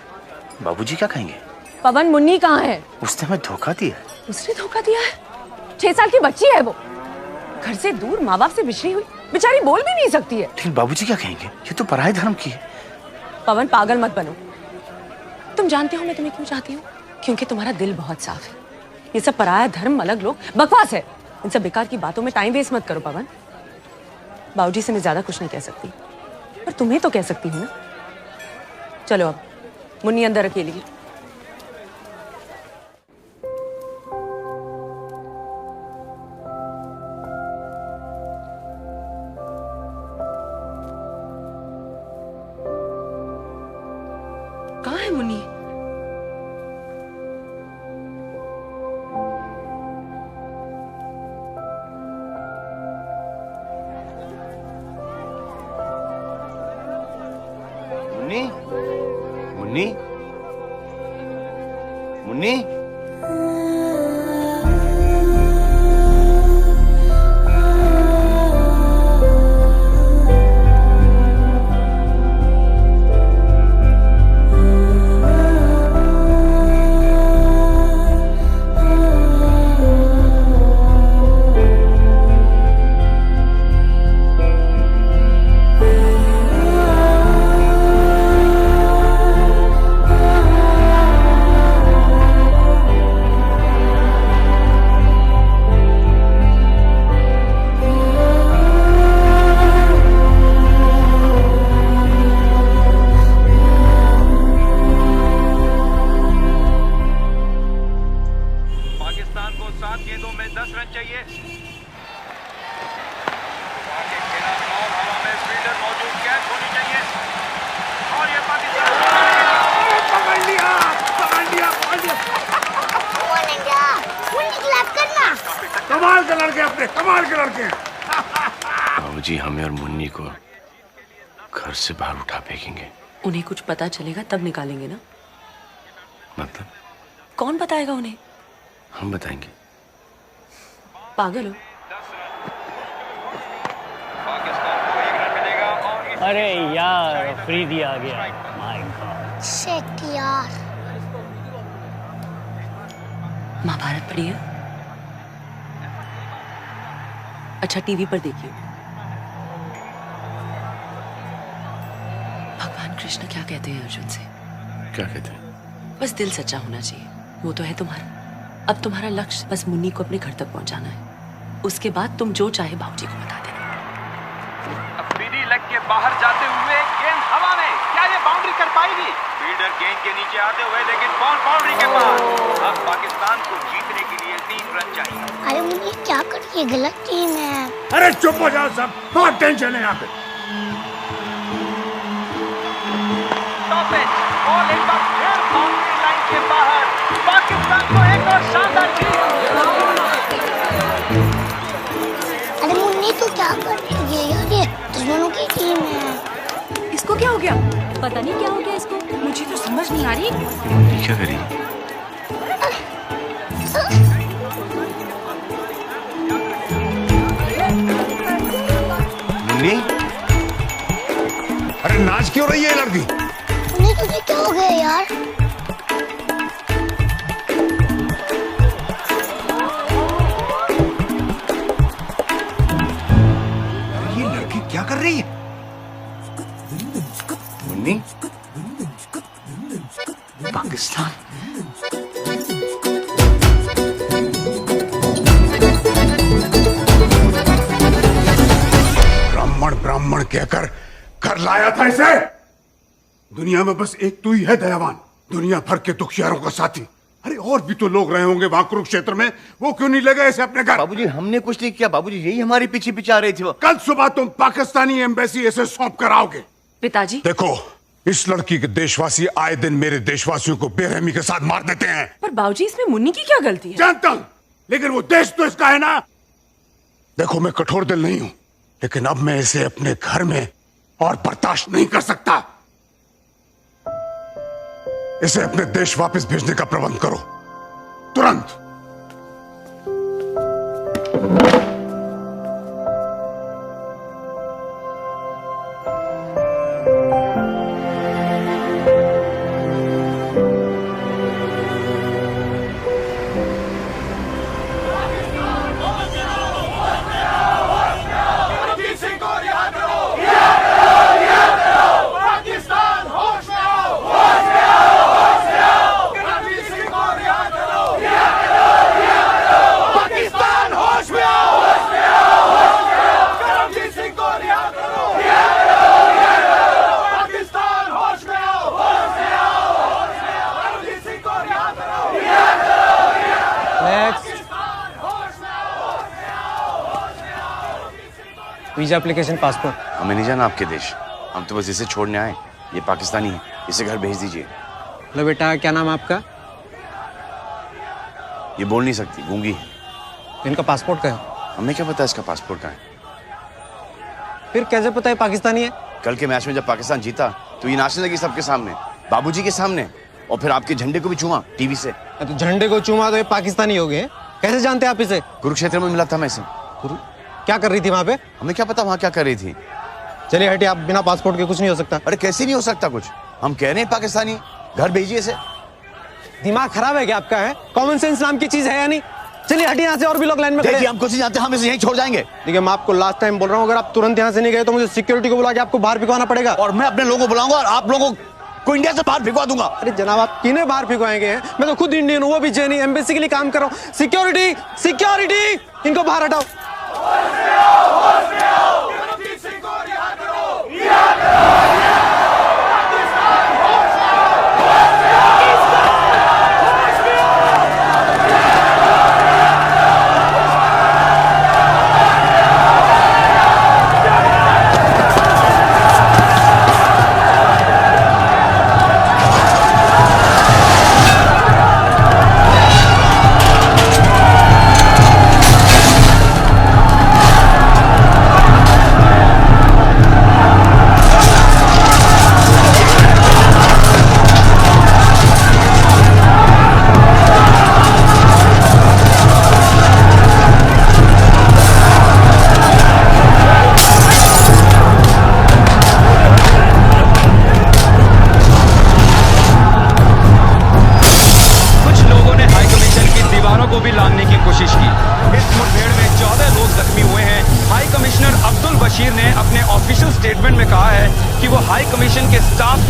बाबूजी क्या कहेंगे? पवन, मुन्नी कहाँ है? उसने हमें धोखा दिया। उसने धोखा दिया है? 6 साल की बच्ची है वो, घर से दूर, माँ बाप से बिछड़ी हुई, बेचारी बोल भी नहीं सकती है। लेकिन बाबूजी क्या कहेंगे? ये तो पराये धर्म की है। पवन, पागल मत बनो। तुम जानते हो मैं तुम्हें क्यों चाहती हूँ? क्योंकि तुम्हारा दिल बहुत साफ है। ये सब पराया धर्म, अलग लोग, बकवास है। इन सब बेकार की बातों में टाइम वेस्ट मत करो पवन। बाबूजी से मैं ज्यादा कुछ नहीं कह सकती, पर तुम्हें तो कह सकती हूँ ना। चलो अब मुन्नी अंदर अकेली है। कहाँ है मुन्नी? मुन्नी मुन्नी कमाल के लड़के अपने, कमाल के लड़के। बाबूजी हमें और मुन्नी को घर से बाहर उठा फेंकेंगे। उन्हें कुछ पता चलेगा तब निकालेंगे ना? मतलब? कौन बताएगा उन्हें? हम बताएंगे। पागल हो? अरे यार, अफरीदी आ गया। My God. शिट यार। महाभारत पढ़ी है? अच्छा, टीवी पर देखिए। भगवान कृष्ण क्या कहते हैं अर्जुन से? क्या कहते हैं? बस दिल सच्चा होना चाहिए, वो तो है तुम्हारा। अब तुम्हारा लक्ष्य बस मुन्नी को अपने घर तक पहुंचाना है। उसके बाद तुम जो चाहे बाबूजी को बता देना। अफरीदी लेग के बाहर जाते हुए गेंद हवा में, क्या ये बाउंड्री कर पाएगी? फील्डर गेंद के नीचे आते हुए, लेकिन बॉल बाउंड्री के पास। अब पाकिस्तान को जीतने के लिए 3 रन चाहिए। अरे मुन्नी क्या कर रही है? गलत टीम है। अरे चुप हो जाओ सब, बहुत टेंशन है यहाँ पे। स्टॉपेज, बॉल एक बार फिर बाउंड्री लाइन के बाहर। पाकिस्तान को एक और शानदार जीत। अरे मुन्नी तू क्या कर रही है यार? ये दुश्मनों की टीम है। इसको क्या हो गया? पता नहीं क्या हो गया इसको, मुझे तो समझ नहीं आ रही। मुन्नी क्या करी? मुन्नी? अरे नाच क्यों रही है लड़की? मुन्नी तुझे क्या हो गया यार? ये लड़की क्या कर रही है? मुन्नी? पाकिस्तान? ब्राह्मण कहकर कर लाया था इसे। दुनिया में बस एक तू ही है दयावान, दुनिया भर के दुखियारों का साथी। अरे और भी तो लोग रहे होंगे वहां कुरुक्षेत्र में, वो क्यों नहीं ले गए इसे अपने घर? बाबूजी हमने कुछ नहीं किया बाबूजी, यही हमारे पीछे पीछे आ रही थी वो। कल सुबह तुम पाकिस्तानी एम्बेसी इसे सौंप कर आओगे। पिताजी देखो, इस लड़की के देशवासी आए दिन मेरे देशवासियों को बेरहमी के साथ मार देते हैं। पर बाबूजी इसमें मुन्नी की क्या गलती है? जानता हूं, लेकिन वो देश तो इसका है ना। देखो मैं कठोर दिल नहीं हूं, लेकिन अब मैं इसे अपने घर में और बर्दाश्त नहीं कर सकता। इसे अपने देश वापस भेजने का प्रबंध करो तुरंत। Visa application passport. हमें नहीं जाना आपके देश, हम तो बस इसे छोड़ने आए। ये पाकिस्तानी है, इसे घर भेज दीजिए। हेलो बेटा, क्या नाम है आपका? ये बोल नहीं सकती, गूंगी है। इनका पासपोर्ट का है? हमें क्या पता इसका पासपोर्ट कहाँ है? फिर कैसे पता है पाकिस्तानी है? कल के मैच में जब पाकिस्तान जीता तो ये नाचने लगी सबके सामने, बाबूजी के सामने, और फिर आपके झंडे को भी छुआ टीवी से। तो झंडे को चूमा तो ये पाकिस्तानी हो गए। कैसे जानते हैं आप इसे? कुरुक्षेत्र में मिला था मैं इसे। क्या कर रही थी वहाँ पे? हमें क्या पता वहाँ क्या कर रही थी। चलिए हटिए, आप बिना पासपोर्ट के कुछ नहीं हो सकता। अरे कैसे नहीं हो सकता कुछ? हम कह रहे हैं पाकिस्तानी, घर भेजिए इसे। दिमाग खराब है क्या आपका? है कॉमन सेंस नाम की चीज है या नहीं? चलिए हटिए यहाँ से, और भी लोग लाइन में खड़े हैं। हम कुछ नहीं जानते, हम इसे यहीं छोड़ जाएंगे। देखिए मैं आपको लास्ट टाइम बोल रहा हूँ, अगर आप तुरंत यहाँ से नहीं गए तो मुझे सिक्योरिटी को बुला के आपको बाहर भिजवाना पड़ेगा। और मैं अपने लोगों को बुलाऊंगा और आप लोगों को इंडिया से बाहर भिजवा दूंगा। अरे जनाब, आप किन्हें बाहर भिजवाएंगे? हैं मैं तो खुद इंडियन हूँ, वो भी चेन्नई एम्बेसी के लिए काम कर रहा हूँ। सिक्योरिटी, सिक्योरिटी, इनको बाहर हटाओ।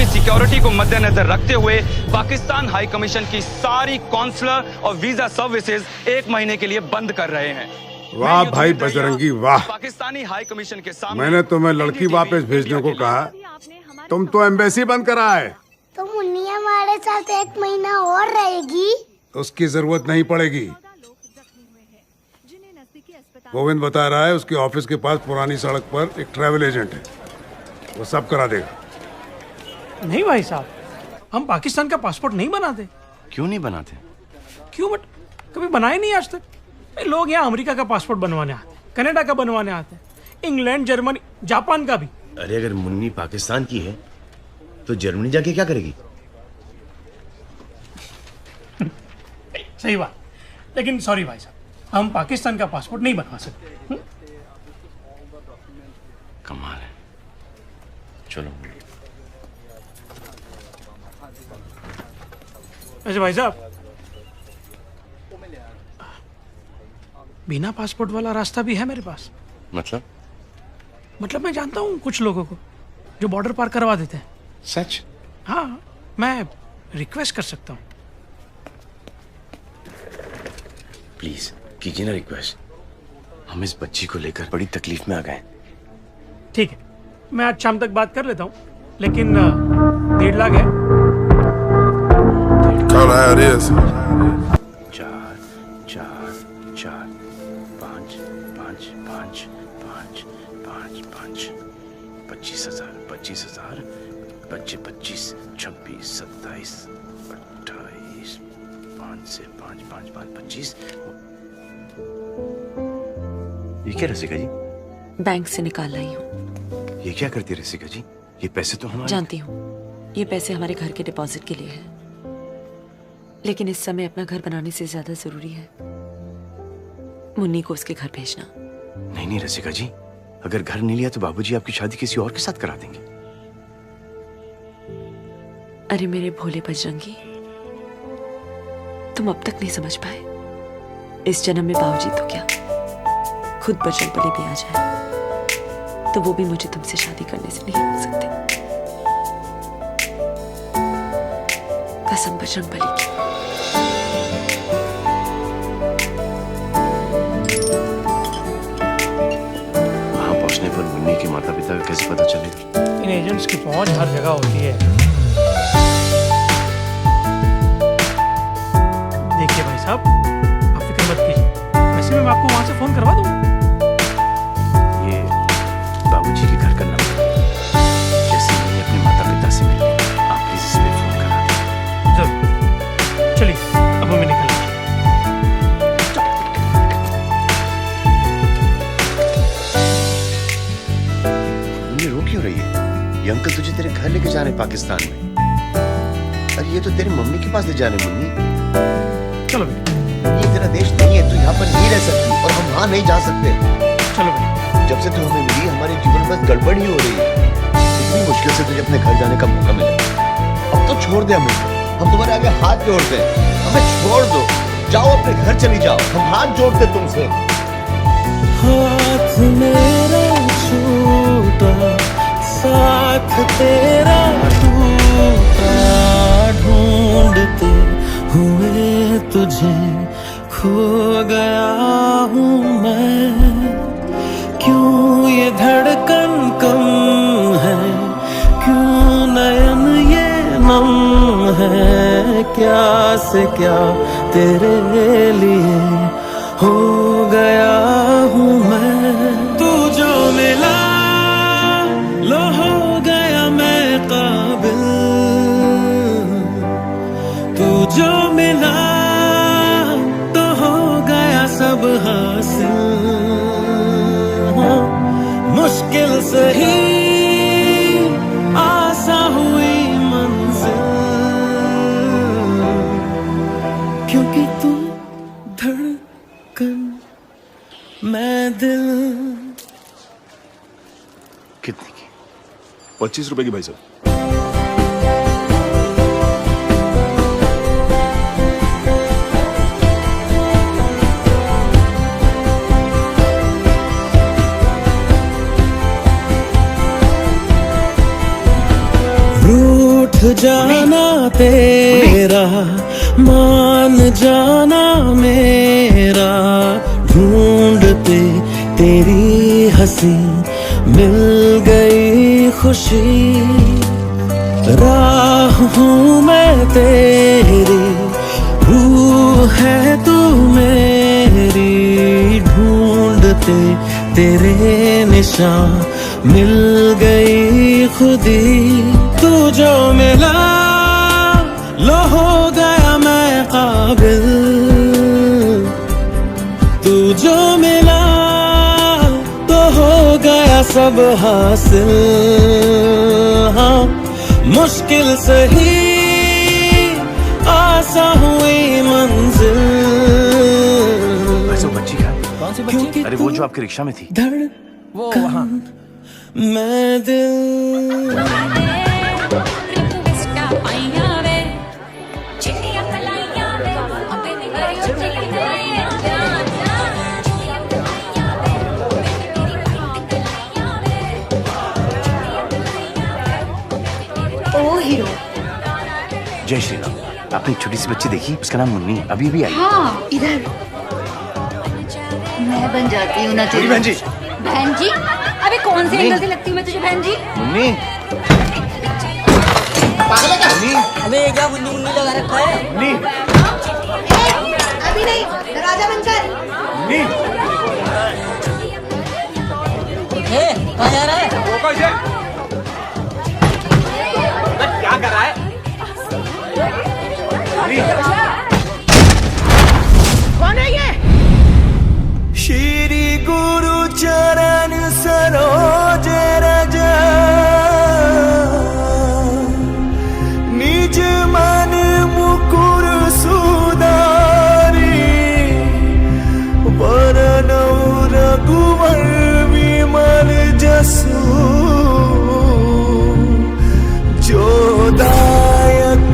सिक्योरिटी को मद्देनजर रखते हुए पाकिस्तान हाई कमीशन की सारी कॉन्सुलर और वीजा सर्विसेज 1 महीने के लिए बंद कर रहे हैं। वाह भाई बजरंगी वाह। पाकिस्तानी हाई कमीशन के सामने मैंने तुम्हें लड़की वापस भेजने को कहा, तुम तो एम्बेसी बंद करा है। तो मुन्नी हमारे साथ 1 महीना और रहेगी? उसकी जरूरत नहीं पड़ेगी। गोविंद बता रहा है उसके ऑफिस के पास पुरानी सड़क पर एक ट्रैवल एजेंट है, वो सब करा देगा। नहीं भाई साहब, हम पाकिस्तान का पासपोर्ट नहीं बनाते। क्यों नहीं बनाते? क्यों बट कभी बनाए नहीं आज तक। लोग यहाँ अमेरिका का पासपोर्ट बनवाने आते हैं, कनाडा का बनवाने आते हैं, इंग्लैंड, जर्मनी, जापान का भी। अरे अगर मुन्नी पाकिस्तान की है तो जर्मनी जाके क्या करेगी? सही बात, लेकिन सॉरी भाई साहब, हम पाकिस्तान का पासपोर्ट नहीं बनवा सकते। कमाल है। चलो अच्छा भाई साहब, बिना पासपोर्ट वाला रास्ता भी है मेरे पास। मतलब मैं जानता हूँ कुछ लोगों को जो बॉर्डर पार करवा देते हैं। सच? हाँ, मैं रिक्वेस्ट कर सकता हूँ। प्लीज कीजिए ना रिक्वेस्ट, हम इस बच्ची को लेकर बड़ी तकलीफ में आ गए। ठीक है, मैं आज शाम तक बात कर लेता हूँ, लेकिन 1.5 लाख है। Call how it is. 4 4 4 5 5 5 5 5 5 25,000 25,000 25 26 27 28 5 से 5 5 5 25 ये क्या रसिका जी? बैंक से निकाल लाई हूँ। ये क्या करती है रसिका जी? ये पैसे तो हमारे। जानती हूँ, ये पैसे हमारे घर के डिपॉजिट के लिए है, लेकिन इस समय अपना घर बनाने से ज्यादा जरूरी है मुन्नी को उसके घर भेजना। नहीं नहीं रसिका जी, अगर घर नहीं लिया तो बाबूजी आपकी शादी किसी और के साथ करा देंगे। अरे मेरे भोले बजरंगी, तुम अब तक नहीं समझ पाए। इस जन्म में बाबूजी तो क्या, खुद बजरंगबली भी आ जाए तो वो भी मुझे तुमसे शादी करने से नहीं रोक सकते। कसम बजरंगबली की। वहां पहुंचने पर मुन्नी के माता पिता का कैसे पता चलेगा? इन एजेंट्स की पहुंच हर जगह होती है। देखिए भाई साहब, आप फिक्र मत कीजिए, वैसे मैं आपको वहां से फोन करवा दूंगा। ये बाबूजी के घर का नंबर है। जैसे मुन्नी अपने माता पिता से मिले, आप प्लीज इस पे फोन करा दें। जरूर। चलिए अब हमें निकलना है। मुन्नी रो क्यों रही है? ये अंकल तुझे तेरे घर लेके जा रहे हैं पाकिस्तान में। अरे ये तो तेरी मम्मी के पास ले जा रहे हैं मुन्नी। चलो ये तेरा देश नहीं है, तू यहाँ पर नहीं रह सकती और हम वहाँ नहीं जा सकते। चलो जब से तू हमें मिली हमारे जीवन में गड़बड़ ही हो रही है। इतनी मुश्किल से तुझे अपने घर जाने का मौका मिला, अब तो छोड़ दे हमें। हम तुम्हारे आगे हाथ जोड़ते हैं, हमें छोड़ दो, जाओ अपने घर चली जाओ, हम हाथ जोड़ते तुमसे। हाथ मेरा छूटा, साथ तेरा टूटा, ढूंढते हुए तुझे खो गया हूँ मैं। क्यों ये धड़कन कम है, क्यों नयन ये नम है, क्या से क्या तेरे लिए हो गया हूँ मैं। तू जो मिला लो हो गया मैं काबिल, तू जो मिला तो हो गया सब हासिल। हाँ, मुश्किल सही आसा हुई मंजिल, क्योंकि तू धड़कन मैं दिल। कितने की? 25 रुपए की भाई साहब। रूठ जाना तेरा, मान जाना मेरा, ढूंढते तेरी हंसी मिल गई खुशी। राह हूँ मैं तेरी, रूह है तू मेरी, ढूंढते तेरे निशान मिल गई खुदी। तू जो मिला लो हो गया मैं काबिल, तू जो मिला तो हो गया सब हासिल। हाँ, मुश्किल सही आसा हुई मंजिल। वैसे वो बच्ची क्या? कौन सी बच्ची? अरे वो जो आपके रिक्शा में थी। वो वहाँ। मैं दिल ओ हीरो। जय श्री राम। आपने एक छोटी सी बच्ची देखी, उसका नाम मुन्नी, अभी अभी आई। हाँ इधर। मैं बन जाती हूँ ना तेरी बहन जी। बहन जी? अबे कौन से एंगल से लगती हूँ मैं तुझे बहन जी? मुन्नी। पागल है क्या? मुन्नी। अबे क्या मुन्नी मुन्नी लगा रखा है? मुन्नी। अभी नहीं, राजा बनकर। मुन्नी। कहाँ जा रहा है? वो कैसे? क्या कर रहा है? कौन है ये? श्री गुरु शरण सरोज रज निज मन मुकुर सुधारी वरनौ रघुवर विमल जसु जो दायक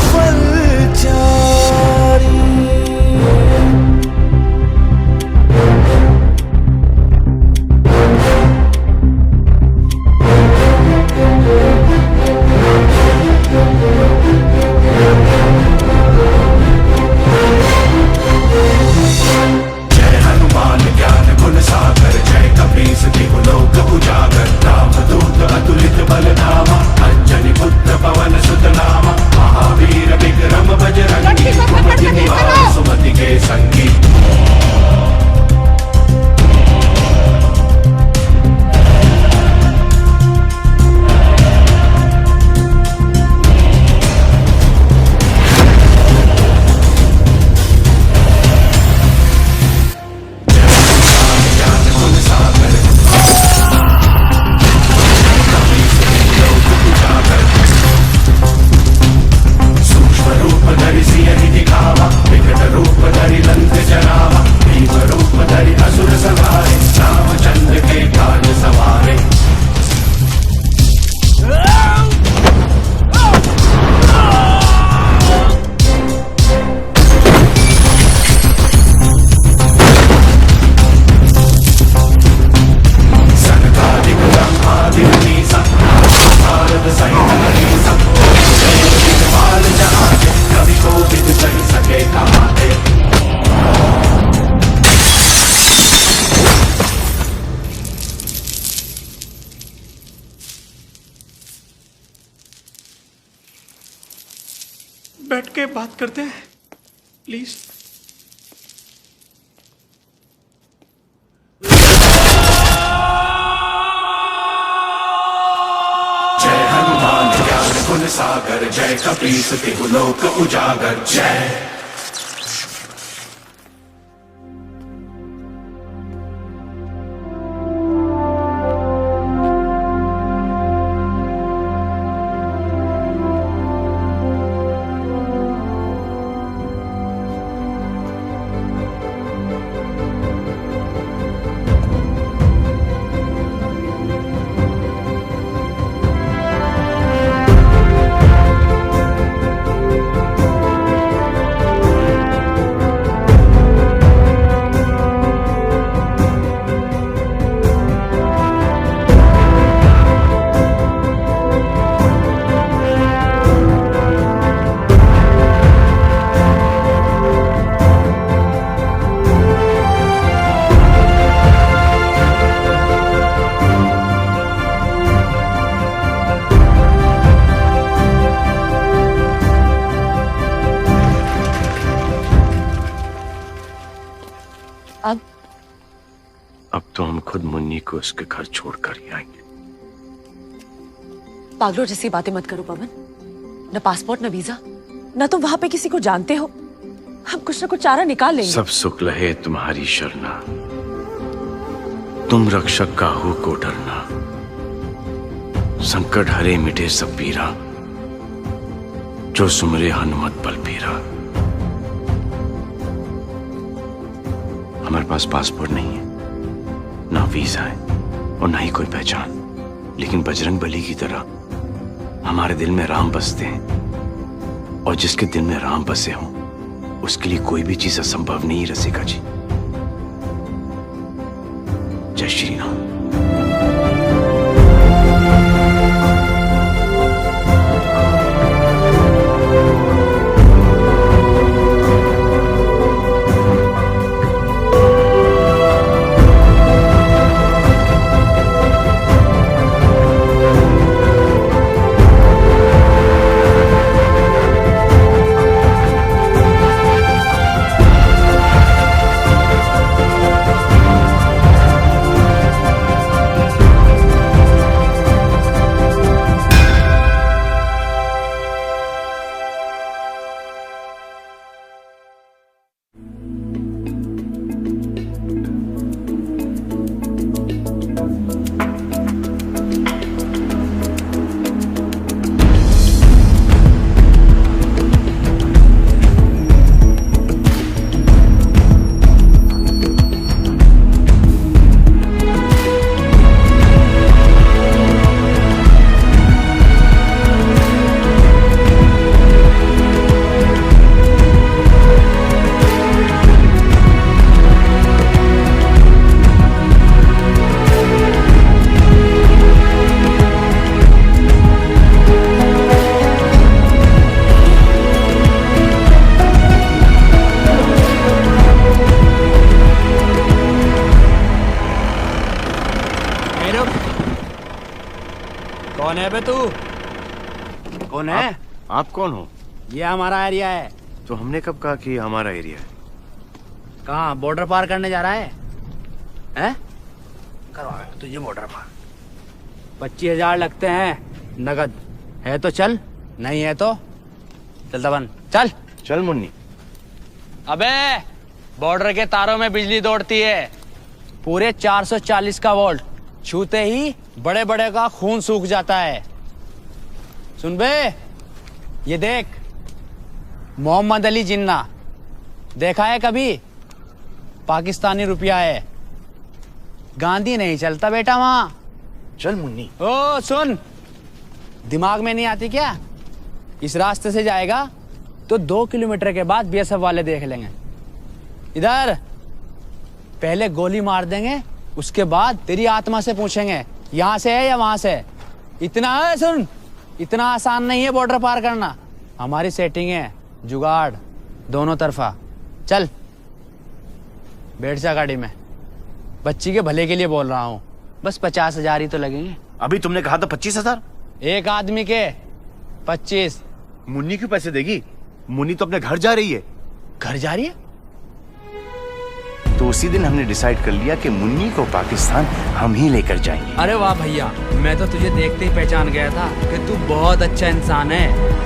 फलचारी। जय हनुमान ज्ञान गुण सागर जय कपीस तिहु लोक उजागर रामदूत अतुलित बल धामा अंजनी पुत्र पवन सुत नामा महावीर विक्रम बजरंगी कुमति निवार सुमति के संगी। बैठ के बात करते हैं प्लीज। जय हनुमान ज्ञान गुण सागर जय कपीस तिहु लोक उजागर जय। अब तो हम खुद मुन्नी को उसके घर छोड़कर ही आएंगे। पागलों जैसी बातें मत करो पवन। न पासपोर्ट न वीजा, न तुम वहां पे किसी को जानते हो। हम कुछ न कुछ चारा निकाल लेंगे। सब सुख लहे तुम्हारी शरणा, तुम रक्षक काहू को डरना। संकट हरे मिटे सब पीरा, जो सुमरे हनुमत बल पीरा। हमारे पास पासपोर्ट नहीं है, ना वीजा है और ना ही कोई पहचान, लेकिन बजरंग बली की तरह हमारे दिल में राम बसते हैं। और जिसके दिल में राम बसे हों उसके लिए कोई भी चीज असंभव नहीं रसिका जी। जय श्री राम। कौन है बे तू? कौन है? आप कौन हो? ये हमारा एरिया है। तो हमने कब कहा कि हमारा एरिया है? कहाँ बॉर्डर पार करने जा रहा है? हैं? करवा तुझे बॉर्डर पार। 25,000 लगते हैं नगद। है तो चल, नहीं है तो चल दबन। चल चल मुन्नी। अबे बॉर्डर के तारों में बिजली दौड़ती है, पूरे 440 का वोल्ट, छूते ही बड़े बड़े का खून सूख जाता है। सुन बे, ये देख, मोहम्मद अली जिन्ना देखा है कभी? पाकिस्तानी रुपया है। गांधी नहीं चलता बेटा वहां। चल मुन्नी। ओ सुन, दिमाग में नहीं आती क्या? इस रास्ते से जाएगा तो 2 किलोमीटर के बाद बीएसएफ वाले देख लेंगे। इधर पहले गोली मार देंगे, उसके बाद तेरी आत्मा से पूछेंगे यहां से है या वहां से। इतना है सुन, इतना आसान नहीं है बॉर्डर पार करना। हमारी सेटिंग है, जुगाड़ दोनों तरफा। चल बैठ जा गाड़ी में। बच्ची के भले के लिए बोल रहा हूँ, बस 50,000 ही तो लगेंगे। अभी तुमने कहा था 25,000? एक आदमी के 25। मुन्नी क्यों पैसे देगी? मुन्नी तो अपने घर जा रही है। घर जा रही है? तो उसी दिन हमने डिसाइड कर लिया कि मुन्नी को पाकिस्तान हम ही लेकर जाएंगे। अरे वाह भैया, मैं तो तुझे देखते ही पहचान गया था कि तू बहुत अच्छा इंसान है।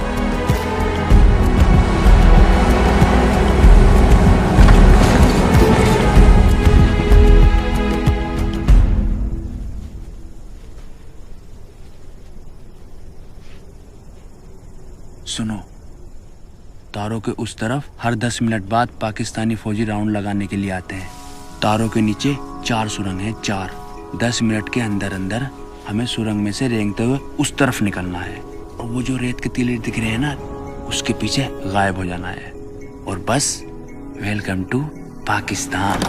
सुनो, तारों के उस तरफ हर 10 मिनट बाद पाकिस्तानी फौजी राउंड लगाने के लिए आते हैं। तारों के नीचे 4 सुरंग हैं, 4। 10 मिनट के अंदर अंदर हमें सुरंग में से रेंगते हुए उस तरफ निकलना है, और वो जो रेत के टीले दिख रहे हैं ना, उसके पीछे गायब हो जाना है। और बस वेलकम टू पाकिस्तान।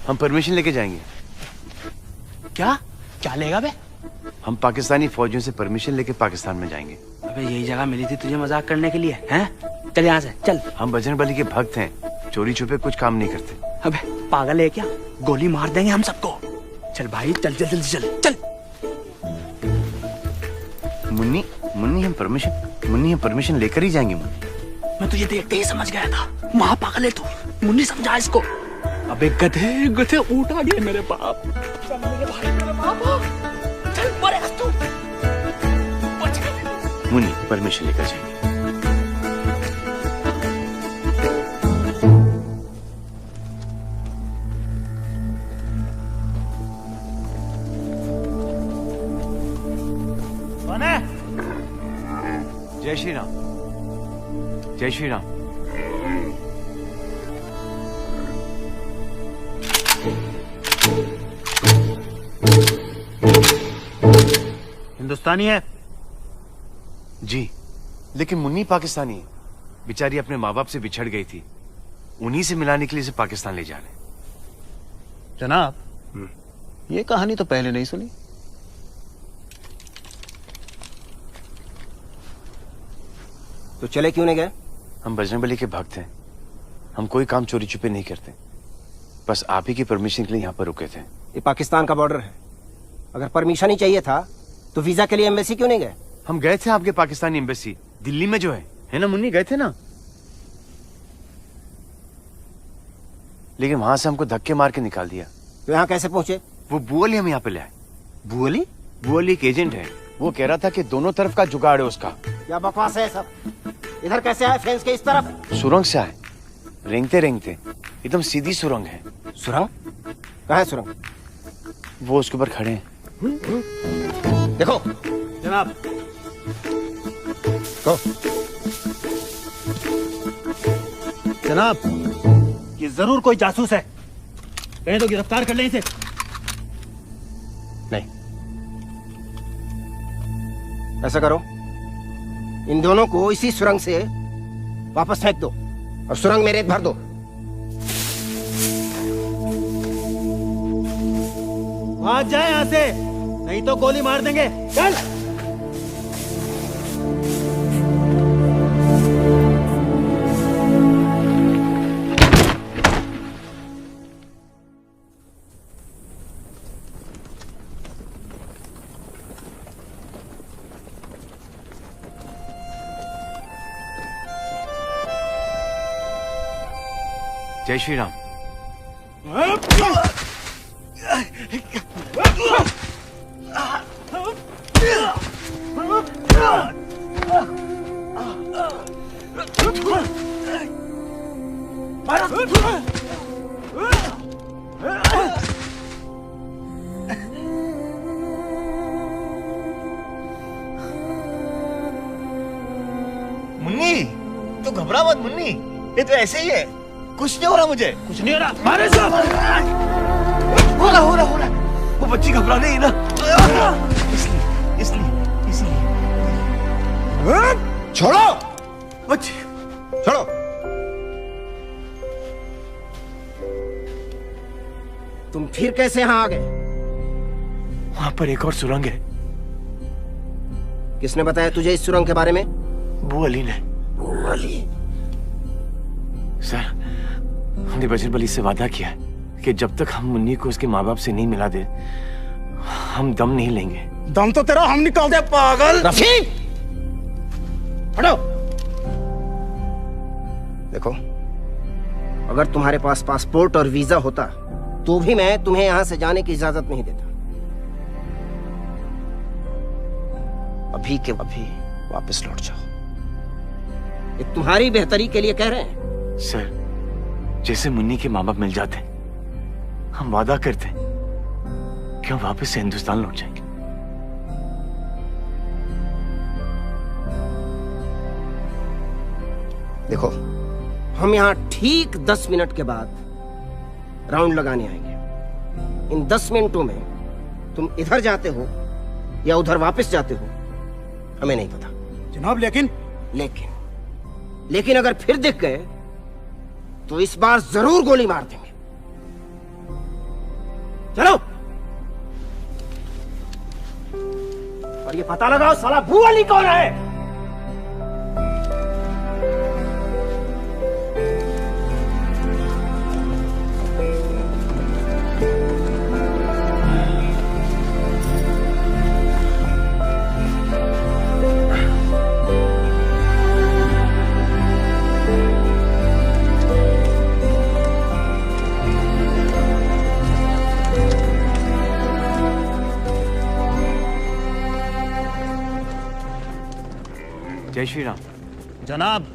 हम परमिशन लेके जाएंगे। क्या क्या लेगा बे? हम पाकिस्तानी फौजियों से परमिशन लेके पाकिस्तान में जाएंगे। अबे यही जगह मिली थी तुझे मजाक करने के लिए, हैं? चल यहाँ से चल। हम बजरंगबली के भक्त हैं, चोरी छुपे कुछ काम नहीं करते। अबे पागल है क्या? गोली मार देंगे हम सबको। चल भाई चल जल्दी जल्दी चल चल। मुन्नी हम परमिशन लेकर ही जाएंगे। मुन्नी, मैं तुझे देखते ही समझ गया था, महा पागल है तू। मुन्नी समझा इसको। अबे गधे गधे ऊँट आ गए मेरे बाप। चल मेरे भाई, मेरे बाप, चल मरेगा तू। मुन्नी परमिशन लेकर जाएंगे। कौन है? जय श्री राम। जय श्री राम। हिंदुस्तानी है? जी, लेकिन मुन्नी पाकिस्तानी है। बेचारी अपने माँ बाप से बिछड़ गई थी, उन्हीं से मिलाने के लिए इसे पाकिस्तान ले जा रहे हैं। जनाब, ये कहानी तो पहले नहीं सुनी। तो चले क्यों नहीं गए? हम बजरंगबली के भक्त हैं, हम कोई काम चोरी छुपे नहीं करते। बस आप ही की परमिशन के लिए यहाँ पर रुके थे। ये पाकिस्तान का बॉर्डर है, अगर परमिशन ही चाहिए था तो वीजा के लिए एम्बेसी क्यों नहीं गए? हम गए थे आपके पाकिस्तानी एम्बेसी, दिल्ली में जो है ना मुन्नी, गए थे ना। लेकिन वहां से हमको धक्के मार के निकाल दिया। तो यहाँ कैसे पहुंचे? वो बुअली हम यहाँ पे ले आए। बुअली? बुअली एक एजेंट है, वो कह रहा था कि दोनों तरफ का जुगाड़ है उसका। क्या बकवास है सब? इधर कैसे आए फेंस के इस तरफ? सुरंग से आए, रेंगते रेंगते, एकदम सीधी सुरंग है। सुरंग? कहाँ है सुरंग? वो उसके ऊपर खड़े हैं। देखो जनाब। जनाब, ये जरूर कोई जासूस है, कहीं तो गिरफ्तार कर लें इसे। नहीं, ऐसा करो, इन दोनों को इसी सुरंग से वापस फेंक दो और सुरंग में रेत भर दो। भाग जाए यहाँ से, नहीं तो गोली मार देंगे। चल। जय श्री राम। मुन्नी, तू घबरा मत मुन्नी, ये तो ऐसे ही है, कुछ नहीं हो रहा मुझे। कुछ नहीं हो रहा। मारे साहब। हो रहा। वो बच्ची घबरा नहीं ना। इसलिए। छोड़ो बच्ची, छोड़ो। तुम फिर कैसे यहाँ आ गए? वहां पर एक और सुरंग है। किसने बताया तुझे इस सुरंग के बारे में? बू अली ने। बू अली? सर, हमने बजरंगबली से वादा किया है कि जब तक हम मुन्नी को उसके माँ बाप से नहीं मिला दे, हम दम नहीं लेंगे। दम तो तेरा हम निकाल दे पागल। रफी, हटो। देखो, अगर तुम्हारे पास पासपोर्ट और वीजा होता तो भी मैं तुम्हें यहां से जाने की इजाजत नहीं देता। अभी के अभी वापस लौट जाओ। ये तुम्हारी बेहतरी के लिए कह रहे हैं। सर, जैसे मुन्नी के माँ बाप मिल जाते, हम वादा करते कि हम वापस से हिंदुस्तान लौट जाएंगे। देखो, हम यहाँ ठीक 10 मिनट के बाद राउंड लगाने आएंगे। इन 10 मिनटों में तुम इधर जाते हो या उधर वापस जाते हो, हमें नहीं पता जनाब। लेकिन अगर फिर दिख गए तो इस बार जरूर गोली मार देंगे। चलो। और ये पता लगाओ साला बू अली कौन है। जय श्री राम। जनाब,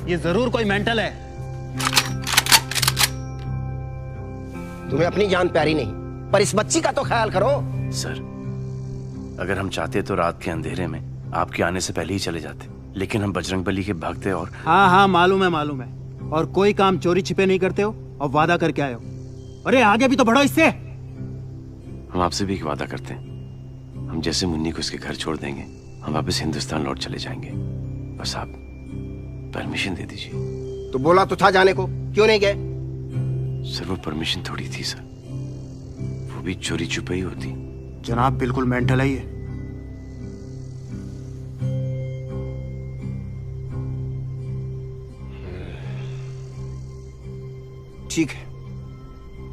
ये जरूर कोई मेंटल है। तुम्हें अपनी जान प्यारी नहीं, पर इस बच्ची का तो ख्याल करो। सर, अगर हम चाहते तो रात के अंधेरे में आपके आने से पहले ही चले जाते, लेकिन हम बजरंगबली के भक्त हैं और हाँ, मालूम है। और कोई काम चोरी छिपे नहीं करते हो और वादा करके आए हो। अरे आगे भी तो बढ़ो इससे। हम आपसे भी एक वादा करते हैं, हम जैसे मुन्नी को उसके घर छोड़ देंगे, हम वापस हिंदुस्तान लौट चले जाएंगे। बस आप परमिशन दे दीजिए। तो बोला तो था जाने को, क्यों नहीं गए? सर, वो परमिशन थोड़ी थी सर, वो भी चोरी छुपी होती। जनाब, बिल्कुल मेंटल है ये। ठीक है,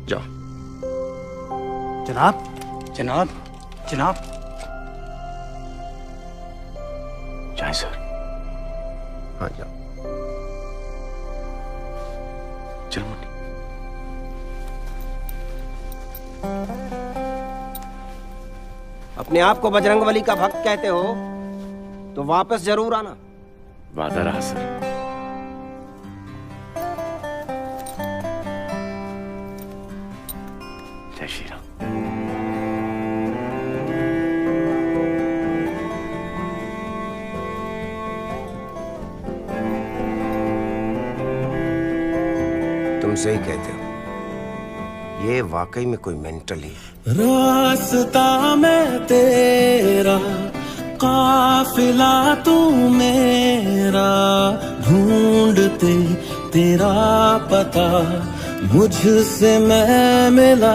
जाओ। जनाब। जाए सर। हाँ, जाओ। चल मुन्नी। अपने आप को बजरंगबली का भक्त कहते हो तो वापस जरूर आना। वादा रहा सर। जय श्री राम। तुम सही कहते हो, ये वाकई में कोई मेंटल ही है। रास्ता में तेरा काफिला तू मेरा ढूंढते तेरा पता मुझसे मैं मिला,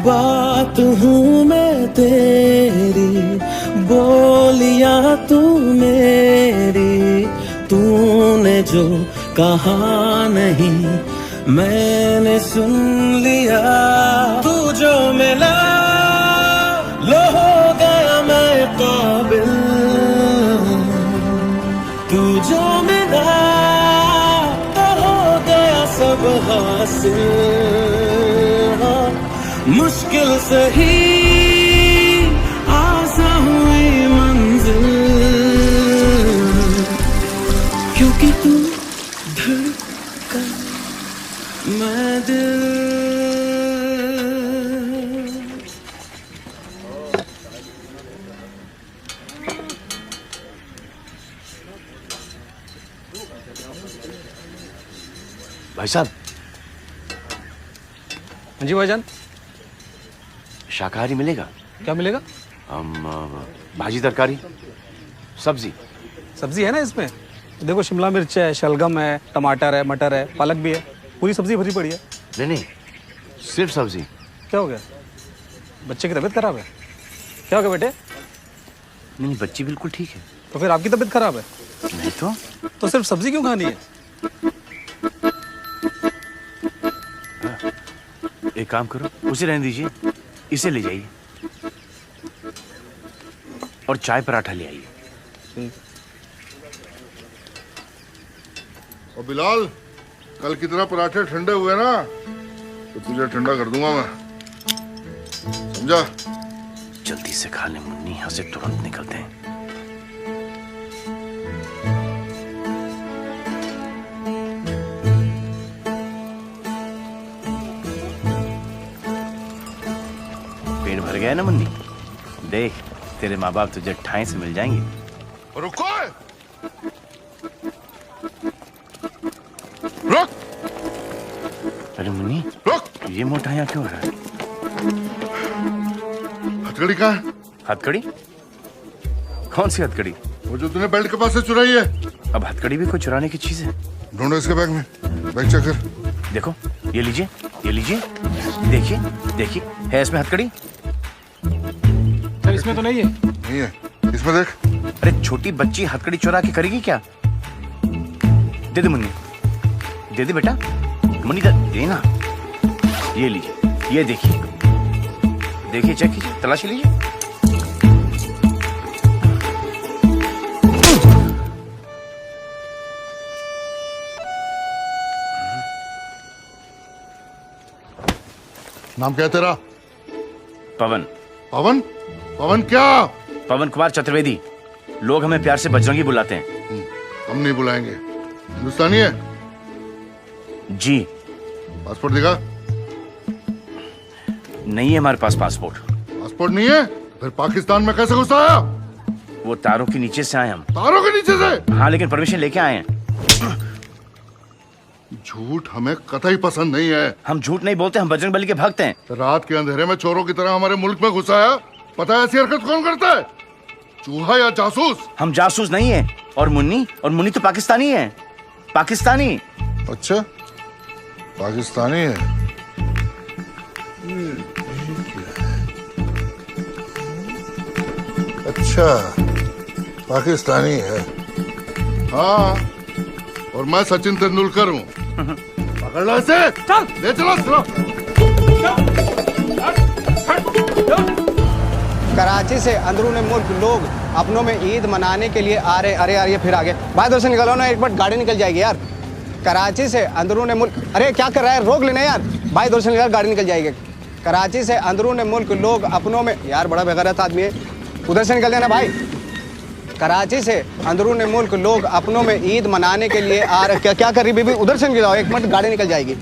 बात हूँ मैं तेरी, बोलियां तू मेरी, तूने जो कहा नहीं मैंने सुन लिया। तू जो मिला लो हो गया मैं काबिल, तू जो मिला तो हो गया सब हासिल। हाँ, मुश्किल सही आसान हुई मंजिल, क्योंकि तू धड़कन मैं दिल। भाई साहब। हाँ जी भाईजान। शाकाहारी मिलेगा? क्या मिलेगा? भाजी तरकारी सब्जी। सब्जी है ना इसमें, देखो शिमला मिर्च है, शलगम है, टमाटर है, मटर है, पालक भी है, पूरी सब्जी भरी पड़ी है। नहीं नहीं, सिर्फ सब्जी। क्या हो गया? बच्चे की तबीयत खराब है? क्या हो गया बेटे? नहीं, बच्ची बिल्कुल ठीक है। तो फिर आपकी तबीयत खराब है? नहीं तो सिर्फ सब्जी क्यों खानी है? एक काम करो, उसे रहने दीजिए, इसे ले जाइए और चाय पराठा ले आइए। और बिलाल, कल की तरह पराठे ठंडे हुए ना तो तुझे ठंडा कर दूंगा मैं, समझा? जल्दी से खा ले मुन्नी, यहाँ से तुरंत निकलते हैं। पेट भर गया ना मुन्नी? देख, तेरे माँ बाप तुझे ठाई से मिल जाएंगे। रुको, रुक। अरे मुन्नी, रुक। ये मोटा यहाँ क्यों हो रहा है? हथकड़ी कहाँ है? हथकड़ी? कौन सी हथकड़ी? वो जो तूने बेल्ट के पास से चुराई है। अब हथकड़ी भी कोई चुराने की चीज है? ढूंढो इसके बैग में, बैग चेक कर। देखो, ये लीजिए, ये लीजिए, देखिए देखिए, है इसमें हथकड़ी? सर इसमें तो नहीं है। नहीं है, इसमें देख। अरे छोटी बच्ची हथकड़ी चुरा के करेगी क्या? दे दे मुन्नी, दे दे बेटा, मुन्नी दे ना। ये लीजिए, ये देखिए, देखिए, चेक कीजिए, तलाशी लीजिए। नाम क्या है तेरा? पवन। पवन? पवन क्या? पवन कुमार चतुर्वेदी। लोग हमें प्यार से बजरंगी बुलाते हैं। हम नहीं बुलाएंगे। हिंदुस्तानी है? जी। पासपोर्ट दिखा। नहीं है हमारे पास पासपोर्ट। पासपोर्ट नहीं है? फिर पाकिस्तान में कैसे घुस आया? वो तारों के नीचे से आए हम। तारों के नीचे से? हाँ, लेकिन परमिशन लेके आए हैं। झूठ हमें कतई पसंद नहीं है। हम झूठ नहीं बोलते, हम बजरंगबली के भक्त हैं। रात के अंधेरे में चोरों की तरह हमारे मुल्क में घुसाया। पता है ऐसी हरकत कौन करता है? चूहा या जासूस? हम जासूस नहीं है। और मुन्नी तो पाकिस्तानी है। पाकिस्तानी। अच्छा, पाकिस्तानी है। अच्छा, पाकिस्तानी है। हाँ, और मैं सचिन तेंदुलकर हूँ। पकड़ लो इसे। चल, ले चलो। कराची से अंदरूनी मुल्क लोग अपनों में ईद मनाने के लिए आ रहे। अरे यार, ये फिर आगे भाई, उधर से निकलो ना, एक बार गाड़ी निकल जाएगी यार। कराची से अंदरूनी मुल्क, अरे क्या कर रहा है, रोक लेना यार भाई, उधर से निकल, गाड़ी निकल जाएगी। कराची से अंदरूनी मुल्क लोग अपनों में, यार बड़ा बेगैरत आदमी है, उधर से निकल जाना भाई। कराची से अंदरूनी मुल्क लोग अपनों में ईद मनाने के लिए आ रहे। क्या कर रही बीबी, उधर से निकल जाओ, एक मिनट, गाड़ी निकल जाएगी।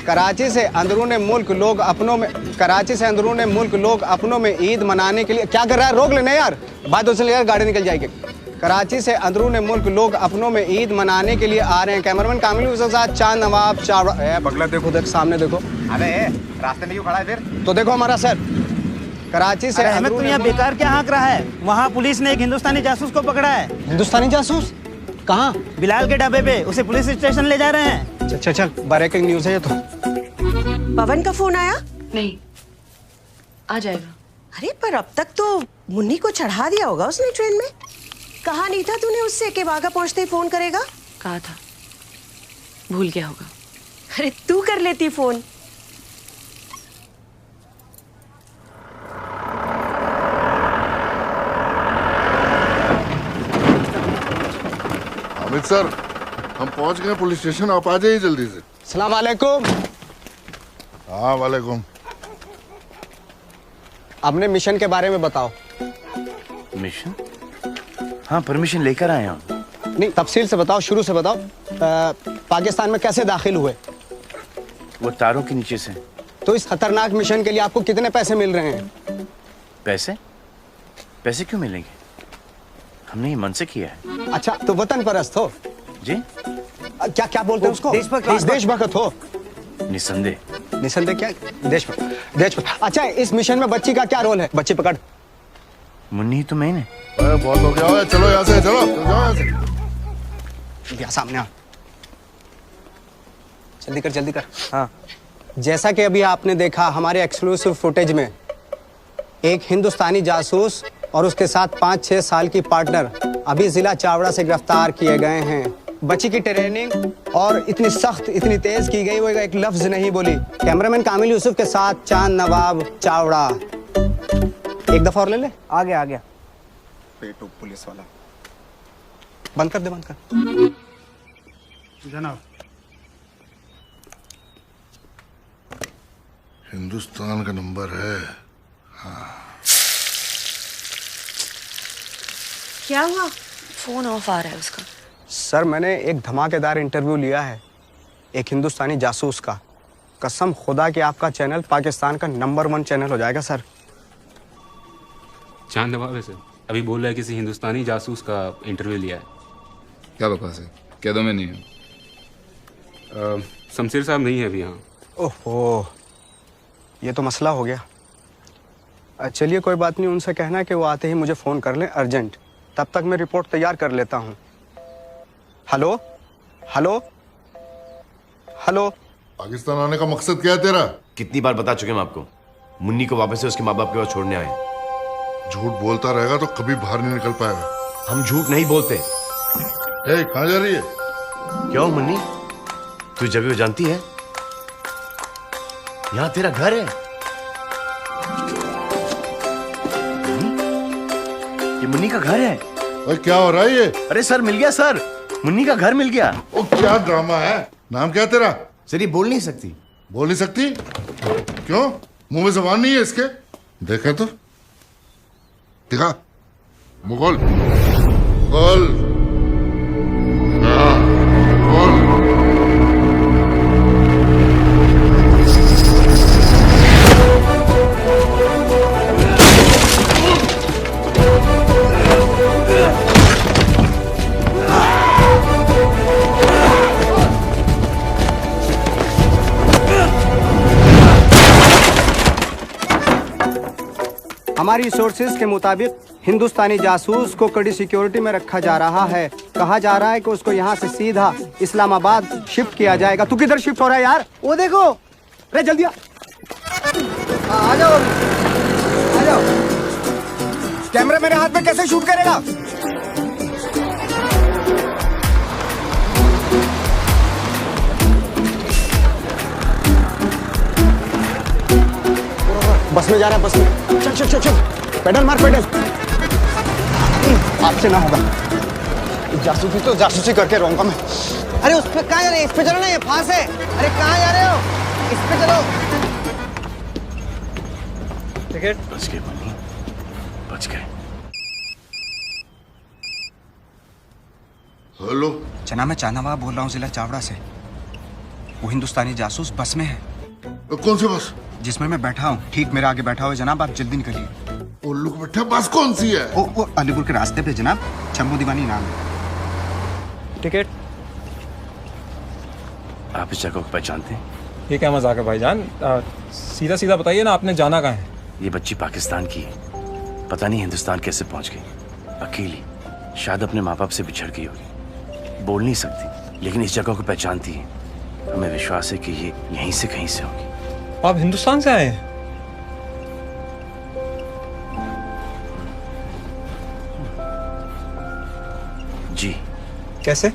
कराची से अंदरूनी मुल्क लोग अपनों में, कराची से अंदरूनी मुल्क लोग अपनों में ईद मनाने के लिए, क्या कर रहा है, रोक लेना यार भाई, उधर से निकल, गाड़ी निकल जाएगी। कराची से अंदरूनी मुल्क लोग अपनों में ईद मनाने के लिए आ रहे हैं। कैमरामैन कामिल के साथ चांद नवाब चावड़ा। बगला देखो, देख सामने देखो। अबे रास्ते में क्यों खड़ा है फिर? तो देखो हमारा सर, कराची से अरे अहमद, अंदरूनी तुम यहाँ मुल्क- बेकार क्या हाँक रहा है? वहाँ पुलिस ने एक हिंदुस्तानी जासूस को पकड़ा है। हिंदुस्तानी जासूस कहाँ? बिलाल के ढाबे पे। उसे पुलिस स्टेशन ले जा रहे हैं। चल चल, ब्रेकिंग न्यूज है ये तो। पवन का फोन आया? नहीं, आ जाएगा। अरे पर अब तक तो मुन्नी को चढ़ा दिया होगा उसने ट्रेन में। कहा नहीं था तूने उससे कि वाघा पहुंचते ही फोन करेगा? कहा था, भूल गया होगा। अरे तू कर लेती फोन। हामिद सर, हम पहुंच गए पुलिस स्टेशन, आप आ जाइए जल्दी से। सलाम वालेकुम। हाँ वालेकुम। अपने मिशन के बारे में बताओ। मिशन? हाँ, परमिशन लेकर आए हम। नहीं, तफसील से बताओ, शुरू से बताओ। पाकिस्तान में कैसे दाखिल हुए? वो तारों के नीचे से। तो इस खतरनाक मिशन के लिए आपको कितने पैसे मिल रहे हैं? पैसे? पैसे क्यों मिलेंगे? हमने ये मन से किया है। अच्छा, तो वतन परस्त हो? जी? क्या क्या बोलते हैं उसको? देशभक्त हो? निसंदेह। निसंदेह क्या? देशभक्त। अच्छा, इस मिशन में बच्ची का क्या रोल है? बच्ची पकड़। मुन्नी तो मैंने। बहुत हो गया है, चलो यहाँ से, चलो जाओ यहाँ से। यहाँ सामने आ। जल्दी कर, जल्दी कर। हाँ, जैसा कि अभी आपने देखा हमारे एक्सक्लूसिव फुटेज में, एक हिंदुस्तानी जासूस और उसके साथ 5-6 साल की पार्टनर अभी जिला चावड़ा से गिरफ्तार किए गए हैं। बच्ची की ट्रेनिंग और इतनी सख्त, इतनी तेज की गई, वो एक लफ्ज नहीं बोली। कैमरामैन कामिल यूसुफ के साथ चांद नवाब चावड़ा। एक दफा और ले ले। आ गया पेटू पुलिस वाला। बंद कर दे, बंद कर। जनाब, हिंदुस्तान का नंबर है। हाँ। क्या हुआ? फोन ऑफ आ रहा है उसका। सर, मैंने एक धमाकेदार इंटरव्यू लिया है एक हिंदुस्तानी जासूस का। कसम खुदा कि आपका चैनल पाकिस्तान का नंबर 1 चैनल हो जाएगा सर। चांद नवाब है सर, अभी बोल रहा है किसी हिंदुस्तानी जासूस का इंटरव्यू लिया है। क्या बकवास है? कैदों में नहीं है। शमशेर साहब नहीं है अभी यहाँ। ओहो, ये तो मसला हो गया। चलिए कोई बात नहीं, उनसे कहना कि वो आते ही मुझे फ़ोन कर लें अर्जेंट। तब तक मैं रिपोर्ट तैयार कर लेता हूँ। Hello hello hello. पाकिस्तान आने का मकसद क्या है तेरा? कितनी बार बता चुके हम आपको, मुन्नी को वापस से उसके माँ बाप के पास छोड़ने आए। झूठ बोलता रहेगा तो कभी बाहर नहीं निकल पाएगा। हम झूठ नहीं बोलते। कहाँ जा रही है? क्यों मुन्नी, तू जब वो जानती है यहाँ तेरा घर है। ये मुन्नी का घर है। और क्या हो रहा है ये? अरे सर, मिल गया सर, मुन्नी का घर मिल गया। ओ, क्या ड्रामा है? नाम क्या तेरा? सर, ये बोल नहीं सकती। बोल नहीं सकती? क्यों? मुंह में जबान नहीं है इसके? देखा तो, देखा, मुगल मुगल। हाँ, मुगल। हमारी सोर्सेज के मुताबिक हिंदुस्तानी जासूस को कड़ी सिक्योरिटी में रखा जा रहा है। कहा जा रहा है कि उसको यहाँ से सीधा इस्लामाबाद शिफ्ट किया जाएगा। तू किधर शिफ्ट हो रहा है यार? वो देखो, अरे जल्दी आ जाओ, आ जाओ। कैमरा मेरे हाथ में कैसे शूट करेगा? बस में जा रहा है, बस में। चल चल चल चल, पेडल मार, पेडल। आपसे ना होगा। जासूसी तो जासूसी करके रहूंगा मैं। अरे उस पे कहाँ जा रहे हैं? इस पे चलो ना, ये फांस है। अरे कहाँ जा रहे हो? इस पे चलो। टिकट। बच गए मुन्नी, बच गए। हेलो जना, मैं चांदनवा बोल रहा हूँ जिला चावड़ा से। वो हिंदुस्तानी जासूस बस में है। कौन सी बस? जिसमें मैं बैठा हूँ, ठीक मेरे आगे बैठा हुआ है जनाब। आप जल्दी निकलिए। उल्लू को बैठा बस कौन सी है? वो अलीपुर के रास्ते पे जनाब, चम्मू दीवानी नाम है। टिकट। आप इस जगह को पहचानते हैं? ये क्या मजाक है भाईजान? सीधा सीधा बताइए ना, आपने जाना कहाँ है? ये बच्ची पाकिस्तान की है, पता नहीं हिंदुस्तान कैसे पहुंच गई। अकेली, शायद अपने माँ बाप से बिछड़ गई होगी। बोल नहीं सकती, लेकिन इस जगह को पहचानती है। हमें विश्वास है कि ये यहीं से कहीं से होगी। आप हिंदुस्तान से आए हैं? जी। कैसे?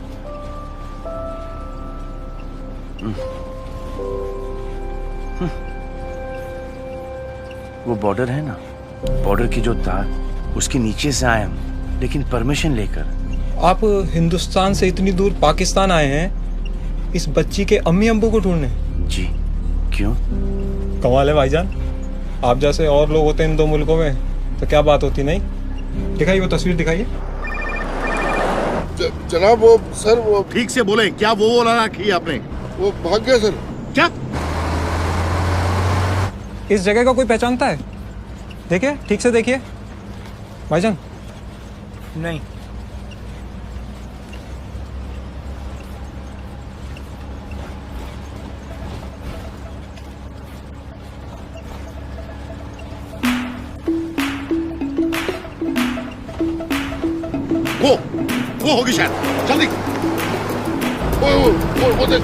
वो बॉर्डर है ना, बॉर्डर की जो तार, उसके नीचे से आए हम, लेकिन परमिशन लेकर। आप हिंदुस्तान से इतनी दूर पाकिस्तान आए हैं इस बच्ची के अम्मी अब्बू को ढूंढने? जी। क्यों? कमाल है भाईजान, आप जैसे और लोग होते हैं इन दो मुल्कों में तो क्या बात होती। नहीं दिखाइए वो तस्वीर, दिखाइए। जनाब वो सर, वो ठीक से बोले, क्या वो बोला रखी आपने? वो भाग गया सर। क्या? इस जगह का कोई पहचानता है? देखिए, ठीक से देखिए भाईजान। नहीं। वो होगी शायद, जल्दी। वो देख।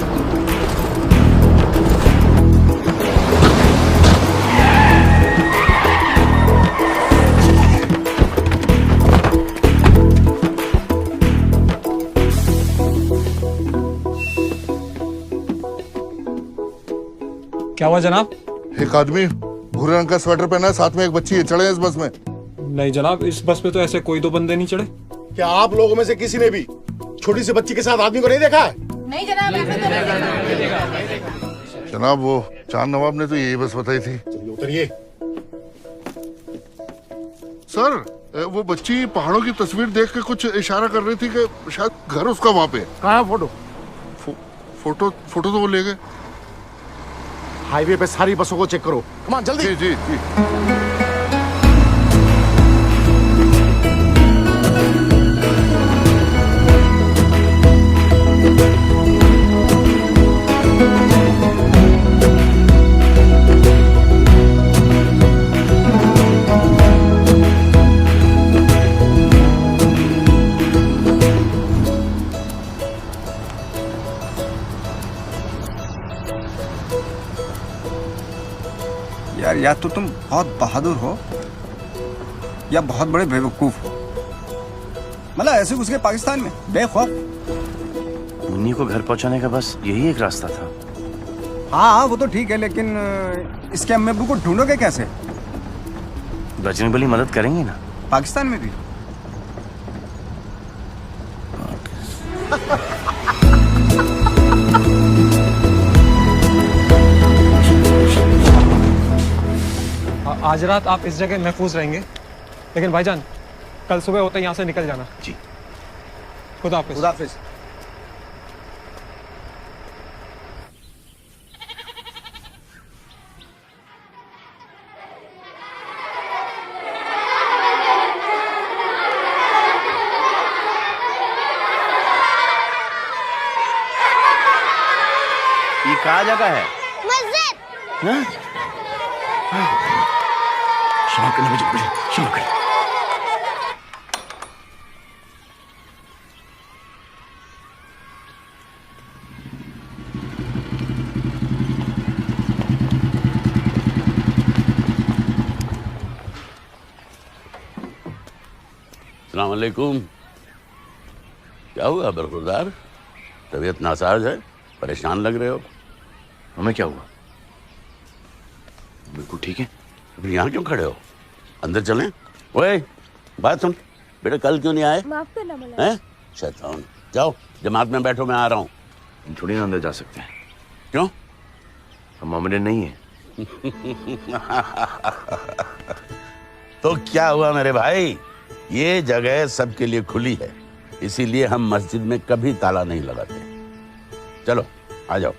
क्या हुआ जनाब? एक आदमी भूरे रंग का स्वेटर पहना है, साथ में एक बच्ची है, चढ़े इस बस में? नहीं जनाब, इस बस पे तो ऐसे कोई दो बंदे नहीं चढ़े। क्या आप लोगों में से किसी ने भी छोटी सी बच्ची के साथ आदमी को नहीं देखा है? नहीं जनाब, जनाब वो चांद नवाब ने तो यही बस बताई थी। चलिए उतरिए। सर वो बच्ची पहाड़ों की तस्वीर देख के कुछ इशारा कर रही थी कि शायद घर उसका वहाँ पे। कहाँ है फोटो? फोटो तो वो ले गए। हाईवे पे सारी बसों को चेक करो, कमान जल्दी। जी जी जी। यार या तो तुम बहुत बहादुर हो या बहुत बड़े बेवकूफ हो। मतलब ऐसे घुस गए पाकिस्तान में बेखौफ। मुन्नी को घर पहुंचाने का बस यही एक रास्ता था। हाँ वो तो ठीक है, लेकिन इसके अम्मी अब्बू को ढूंढोगे कैसे? बजरंगबली मदद करेंगे ना? पाकिस्तान में भी? आज रात आप इस जगह महफूज रहेंगे, लेकिन भाईजान कल सुबह होते यहाँ से निकल जाना। जी। खुदा हाफिज। खुदा हाफिज। ये कहाँ जगह है? मस्जिद। क्षमा करना मुझे, क्षमा कर। अस्सलाम वालेकुम। क्या हुआ बरखुरदार? तबीयत नासाज है, परेशान लग रहे हो। हमें क्या हुआ? बिल्कुल ठीक है। फिर यहाँ क्यों खड़े हो? अंदर चलें? ओए बात सुन बेटा, कल क्यों नहीं आए? माफ करना मौलाना। हैं? शैतान, जाओ जमात में बैठो, मैं आ रहा हूँ। हम थोड़ी ना अंदर जा सकते हैं। क्यों? हम मोमेडन नहीं है। तो क्या हुआ मेरे भाई, ये जगह सबके लिए खुली है, इसीलिए हम मस्जिद में कभी ताला नहीं लगाते। चलो आ जाओ।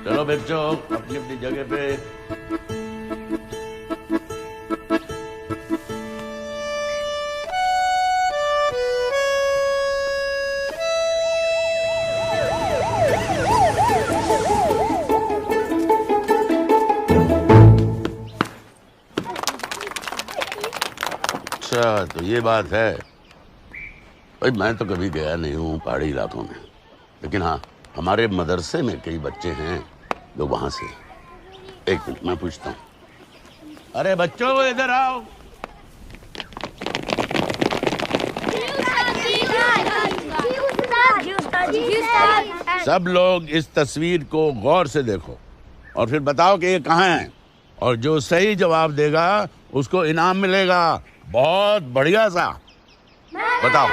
चलो बच्चों अपनी अपनी जगह पे। अच्छा, तो ये बात है। भाई मैं तो कभी गया नहीं हूँ पहाड़ी इलाकों में, लेकिन हाँ हमारे मदरसे में कई बच्चे हैं जो वहां से। एक मिनट मैं पूछता हूँ। अरे बच्चों इधर आओ। सब लोग इस तस्वीर को गौर से देखो और फिर बताओ कि ये कहाँ है, और जो सही जवाब देगा उसको इनाम मिलेगा, बहुत बढ़िया सा। बताओ।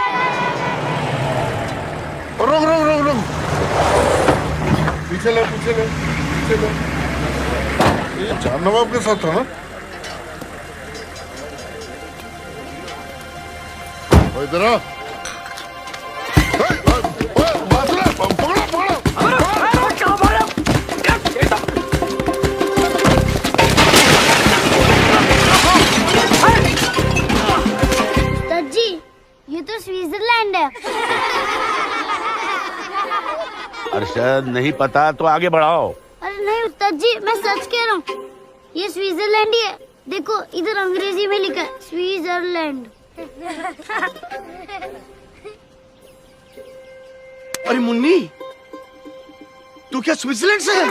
रुक रुक रुक रुक, पीछे ले पीछे ले पीछे ले। ये चार नवाब के साथ था ना? इधर आ। ये तो स्विट्जरलैंड है। अरशद नहीं पता तो आगे बढ़ाओ। अरे नहीं उस्ताद जी, मैं सच कह रहा हूँ, ये स्विट्जरलैंड ही है। देखो इधर अंग्रेजी में लिखा है स्विट्जरलैंड। अरे मुन्नी, तू क्या स्विट्जरलैंड से है?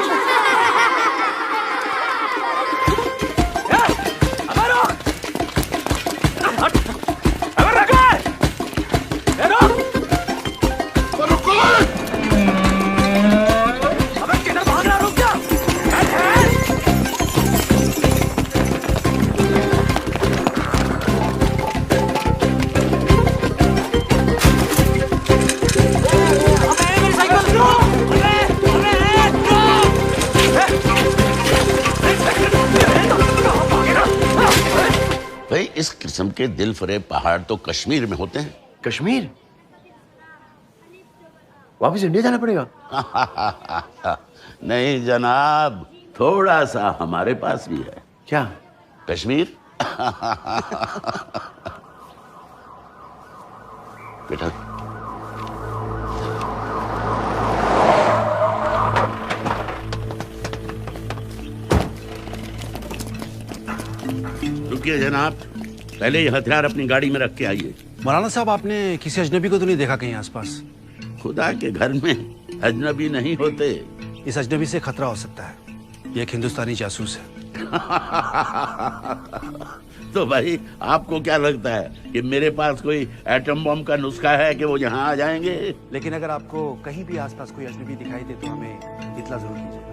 इस किस्म के दिल फरेब पहाड़ तो कश्मीर में होते हैं। कश्मीर? वापस इंडिया जाना पड़ेगा? नहीं जनाब, थोड़ा सा हमारे पास भी है। क्या? कश्मीर। बेटा रुकिए जनाब, पहले ये हथियार अपनी गाड़ी में रख के आइए। मौलाना साहब, आपने किसी अजनबी को तो नहीं देखा कहीं आसपास? खुदा के घर में अजनबी नहीं होते। इस अजनबी से खतरा हो सकता है, ये एक हिंदुस्तानी जासूस है। तो भाई आपको क्या लगता है कि मेरे पास कोई एटम बम का नुस्खा है कि वो यहाँ आ जाएंगे? लेकिन अगर आपको कहीं भी आसपास कोई अजनबी दिखाई दे तो हमें इत्तला जरूर कीजिएगा।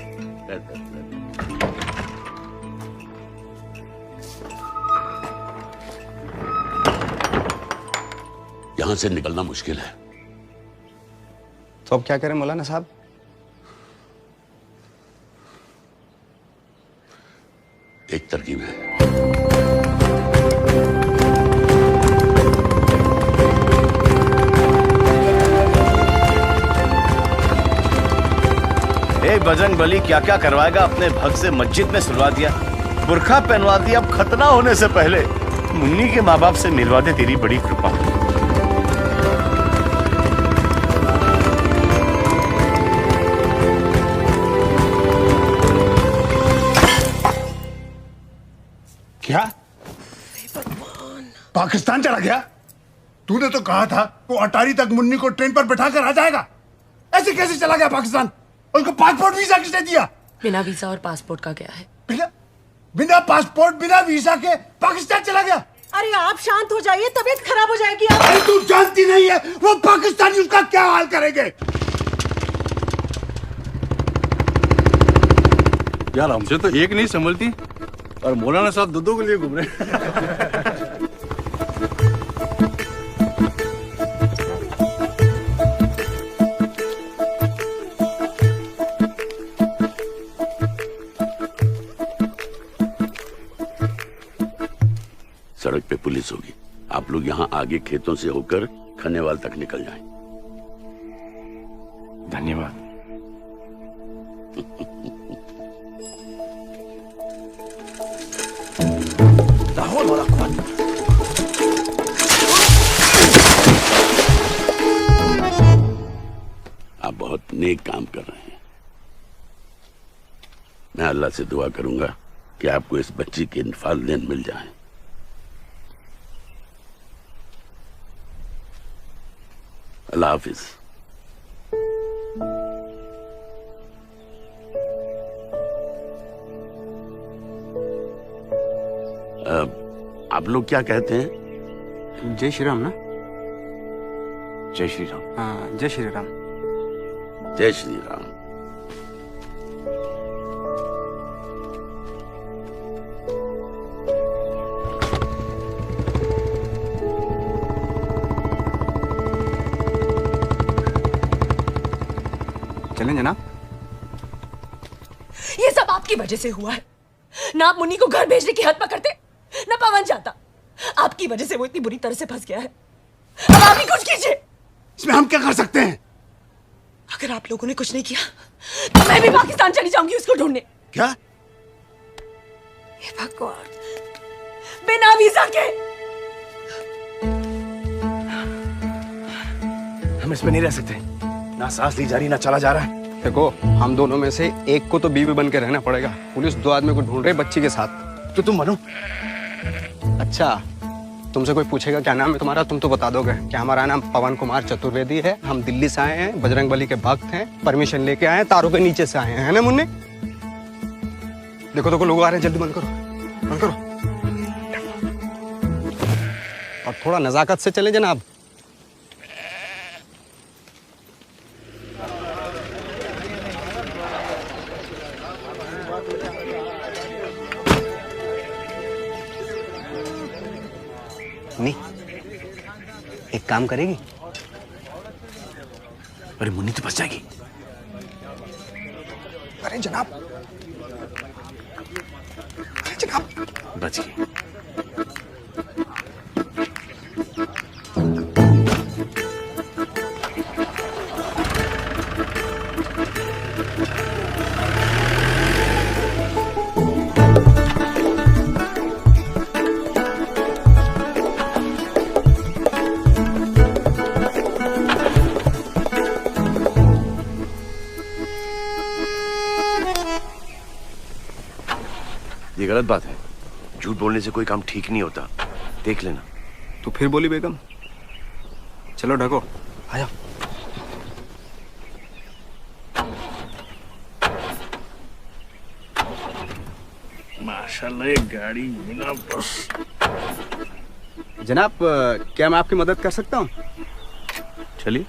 यहाँ से निकलना मुश्किल है। तो अब क्या करें मौलाना साहब? एक तरकीब है। बजरंग बली क्या क्या करवाएगा अपने भक्त से। मस्जिद में सुलवा दिया, बुरखा पहनवा दिया, अब खतना होने से पहले मुन्नी के माँ बाप से मिलवा दे, तेरी बड़ी कृपा। क्या पाकिस्तान चला गया? तूने तो कहा था वो अटारी तक मुन्नी को ट्रेन पर बैठाकर आ जाएगा। ऐसे कैसे चला गया पाकिस्तान? उसको पासपोर्ट वीजा किसने दिया? बिना वीजा और पासपोर्ट का गया है। बिना पासपोर्ट बिना वीजा के पाकिस्तान चला गया? अरे आप शांत हो जाइए, तबीयत खराब हो जाएगी। अरे तू जानती नहीं है वो पाकिस्तानी उसका क्या हाल करेंगे? यार हमसे तो एक नहीं संभलती और मौलाना साहब दो के लिए घूम रहे। सड़क पे पुलिस होगी, आप लोग यहाँ आगे खेतों से होकर खनेवाल तक निकल जाएं। धन्यवाद। आप बहुत नेक काम कर रहे हैं। मैं अल्लाह से दुआ करूंगा कि आपको इस बच्ची के इंफाल दिन मिल जाए। अल्लाह हाफिज। आप लोग क्या कहते हैं? जय श्री राम ना? जय श्री राम। हाँ, जय श्री राम। जय श्री राम। चलें जनाब? ये सब आपकी वजह से हुआ है ना। आप मुन्नी को घर भेजने की हद पकड़ते ना पवन जाता। आपकी वजह से वो इतनी बुरी तरह से फंस गया है। अब आप ही कुछ कीजिए। इसमें हम क्या कर सकते हैं? अगर आप लोगों ने कुछ नहीं किया तो मैं भी पाकिस्तान चली जाऊंगी उसको ढूंढने। क्या? हे भगवान, बिना वीजा के। हम इसमें नहीं रह सकते। ना सांस ली जा रही, ना चला जा रहा है। देखो, हम दोनों में से एक को तो बीवी बन के रहना पड़ेगा। पुलिस 2 आदमी को ढूंढ रही बच्ची के साथ। तो तुम बनो। अच्छा, तुमसे कोई पूछेगा क्या नाम है तुम्हारा, तुम तो बता दोगे कि हमारा नाम पवन कुमार चतुर्वेदी है, हम दिल्ली से आए हैं, बजरंगबली के भक्त हैं, परमिशन लेके आए हैं, तारों के नीचे से आए हैं, है ना मुन्ने? देखो देखो लोग आ रहे हैं, जल्दी बंद करो, बंद करो। और थोड़ा नजाकत से चले जनाब। नहीं, एक काम करेगी? अरे मुन्नी तो बच जाएगी। अरे जनाब, अरे जनाब, बच गई। ये गलत बात है। झूठ बोलने से कोई काम ठीक नहीं होता, देख लेना। तो फिर बोली बेगम। चलो ढको, आ जाओ। माशाल्लाह, ये गाड़ी बिना बस। जनाब, क्या मैं आपकी मदद कर सकता हूँ? चलिए।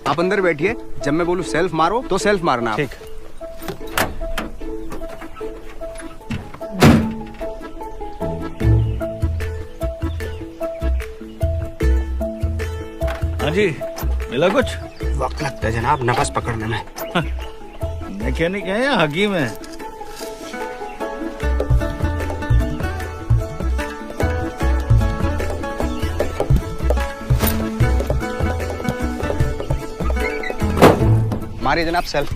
आप अंदर बैठिए, जब मैं बोलूं सेल्फ मारो तो सेल्फ मारना। ठीक। हाँ जी, मिला कुछ? वक्त लगता है जनाब नफस पकड़ने में। मैकेनिक है या हकीम है? मारिए जनाब सेल्फ।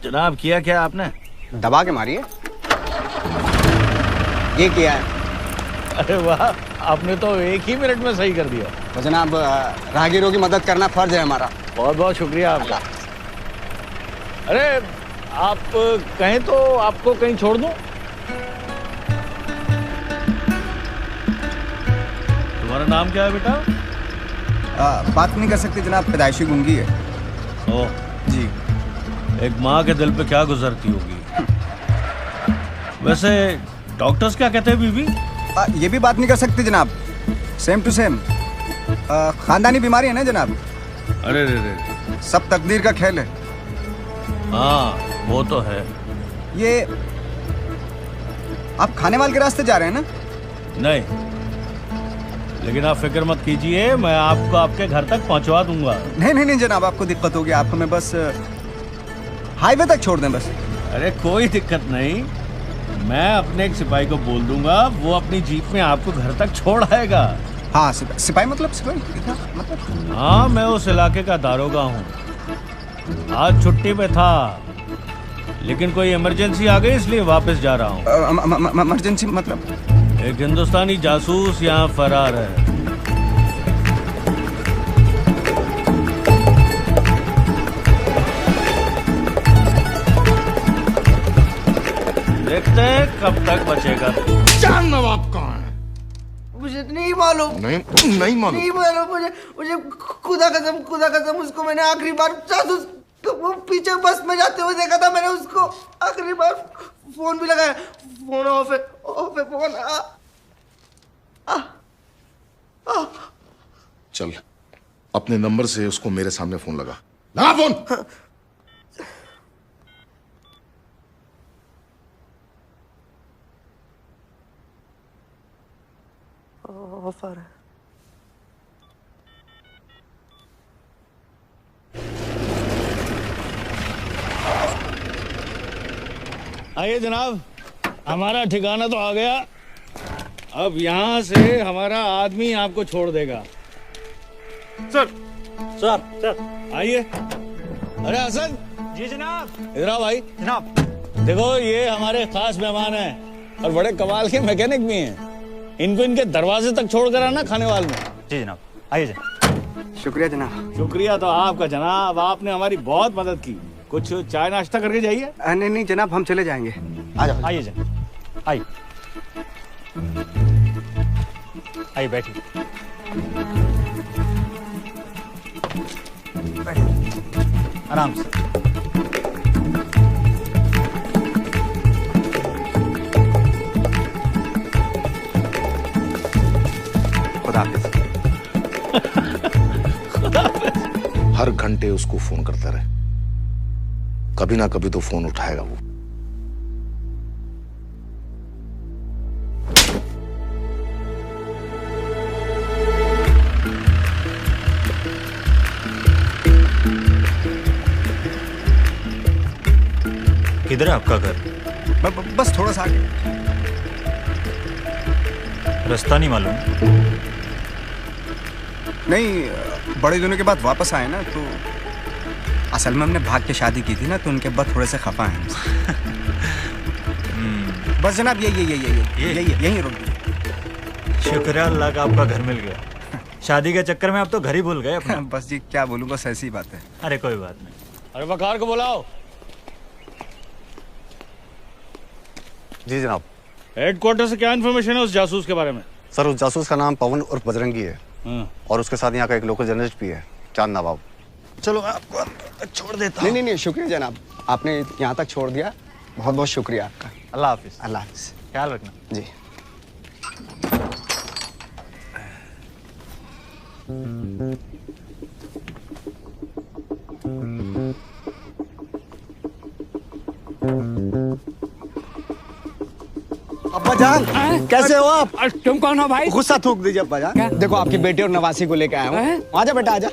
जनाब, किया क्या आपने? दबा के मारिए। ये किया है। अरे वाह, आपने तो 1 ही मिनट में सही कर दिया। तो जनाब, राहगीरों की मदद करना फर्ज है हमारा। बहुत बहुत शुक्रिया आपका। अरे आप कहें तो आपको कहीं छोड़ दूं? तुम्हारा नाम क्या है बेटा? बात नहीं कर सकते जनाब, पैदाइशी गूंगी है। ओह जी। एक माँ के दिल पे क्या गुजरती होगी। वैसे डॉक्टर्स क्या कहते हैं बीवी? ये भी बात नहीं कर सकते जनाब, सेम टू सेम। खानदानी बीमारी है ना जनाब। अरे रे रे, सब तकदीर का खेल है। हाँ वो तो है। ये आप खानेवाल के रास्ते जा रहे हैं ना? नहीं, लेकिन आप फिक्र मत कीजिए, मैं आपको आपके घर तक पहुंचवा दूंगा। नहीं नहीं नहीं जनाब, आपको दिक्कत होगी। आप हमें बस हाईवे तक छोड़ दें बस। अरे कोई दिक्कत नहीं, मैं अपने एक सिपाही को बोल दूंगा, वो अपनी जीप में आपको घर तक छोड़ आएगा। हाँ, सिपाही मतलब मतलब? हाँ, मैं उस इलाके का दारोगा हूँ। आज छुट्टी पे था, लेकिन कोई इमरजेंसी आ गई इसलिए वापस जा रहा हूँ। इमरजेंसी मतलब? एक हिंदुस्तानी जासूस यहाँ फरार है। देखते हैं कब तक बचेगा? चांद नवाब कहाँ है? मुझे नहीं मालूम। नहीं मालूम। नहीं मालूम मुझे खुदा कसम उसको मैंने आखिरी बार जासूस वो पीछे बस में जाते हुए देखा था मैंने उसको आखिरी बार। फोन भी लगाया, फोन ऑफ है फोन। चल अपने नंबर से उसको मेरे सामने फोन लगा फोन। ऑफर है। आइए जनाब, हमारा ठिकाना तो आ गया। अब यहाँ से हमारा आदमी आपको छोड़ देगा। सर आइए। अरे हसन। जी जनाब। इधर आओ भाई। जनाब देखो ये हमारे खास मेहमान हैं और बड़े कमाल के मैकेनिक भी हैं। इनको इनके दरवाजे तक छोड़ कर आना खाने वाले में। जी जनाब, आइए जनाब। शुक्रिया जनाब। शुक्रिया तो आपका जनाब, आपने हमारी बहुत मदद की। कुछ चाय नाश्ता करके जाइए। नहीं जनाब, हम चले जाएंगे। आ जाओ। आइए जनाब, आइए आइए बैठिए। आराम से। हर घंटे उसको फोन करता रहे, कभी ना कभी तो फोन उठाएगा वो। किधर है आपका घर? बस थोड़ा सा आगे। रास्ता नहीं मालूम? नहीं, बड़े दिनों के बाद वापस आए ना, तो असल में हमने भाग के शादी की थी ना, तो उनके बाद थोड़े से खफा हैं। बस जनाब यही रुक गए। शुक्र है अल्लाह का आपका घर मिल गया। शादी के चक्कर में आप तो घर ही भूल गए अपना। बस जी क्या बोलूं, बस ऐसी बात है। अरे कोई बात नहीं। अरे वकार को बुलाओ। जी जनाब। हेडक्वार्टर से क्या इन्फॉर्मेशन है उस जासूस के बारे में? सर उस जासूस का नाम पवन और बजरंगी है और उसके साथ यहाँ का एक लोकल जर्नलिस्ट भी है, चांद नवाब। चलो मैं आपको छोड़ देता हूँ। नहीं शुक्रिया जनाब, आपने यहाँ तक छोड़ दिया, बहुत बहुत शुक्रिया आपका। अल्लाह हाफिज। अल्लाह हाफिज, ख्याल रखना। जी। अब्बा जान कैसे हो आप? तुम कौन हो भाई? गुस्सा थूक दीजिए अब्बा जान। देखो आपकी बेटी और नवासी को लेकर आया हूँ। आजा बेटा आजा।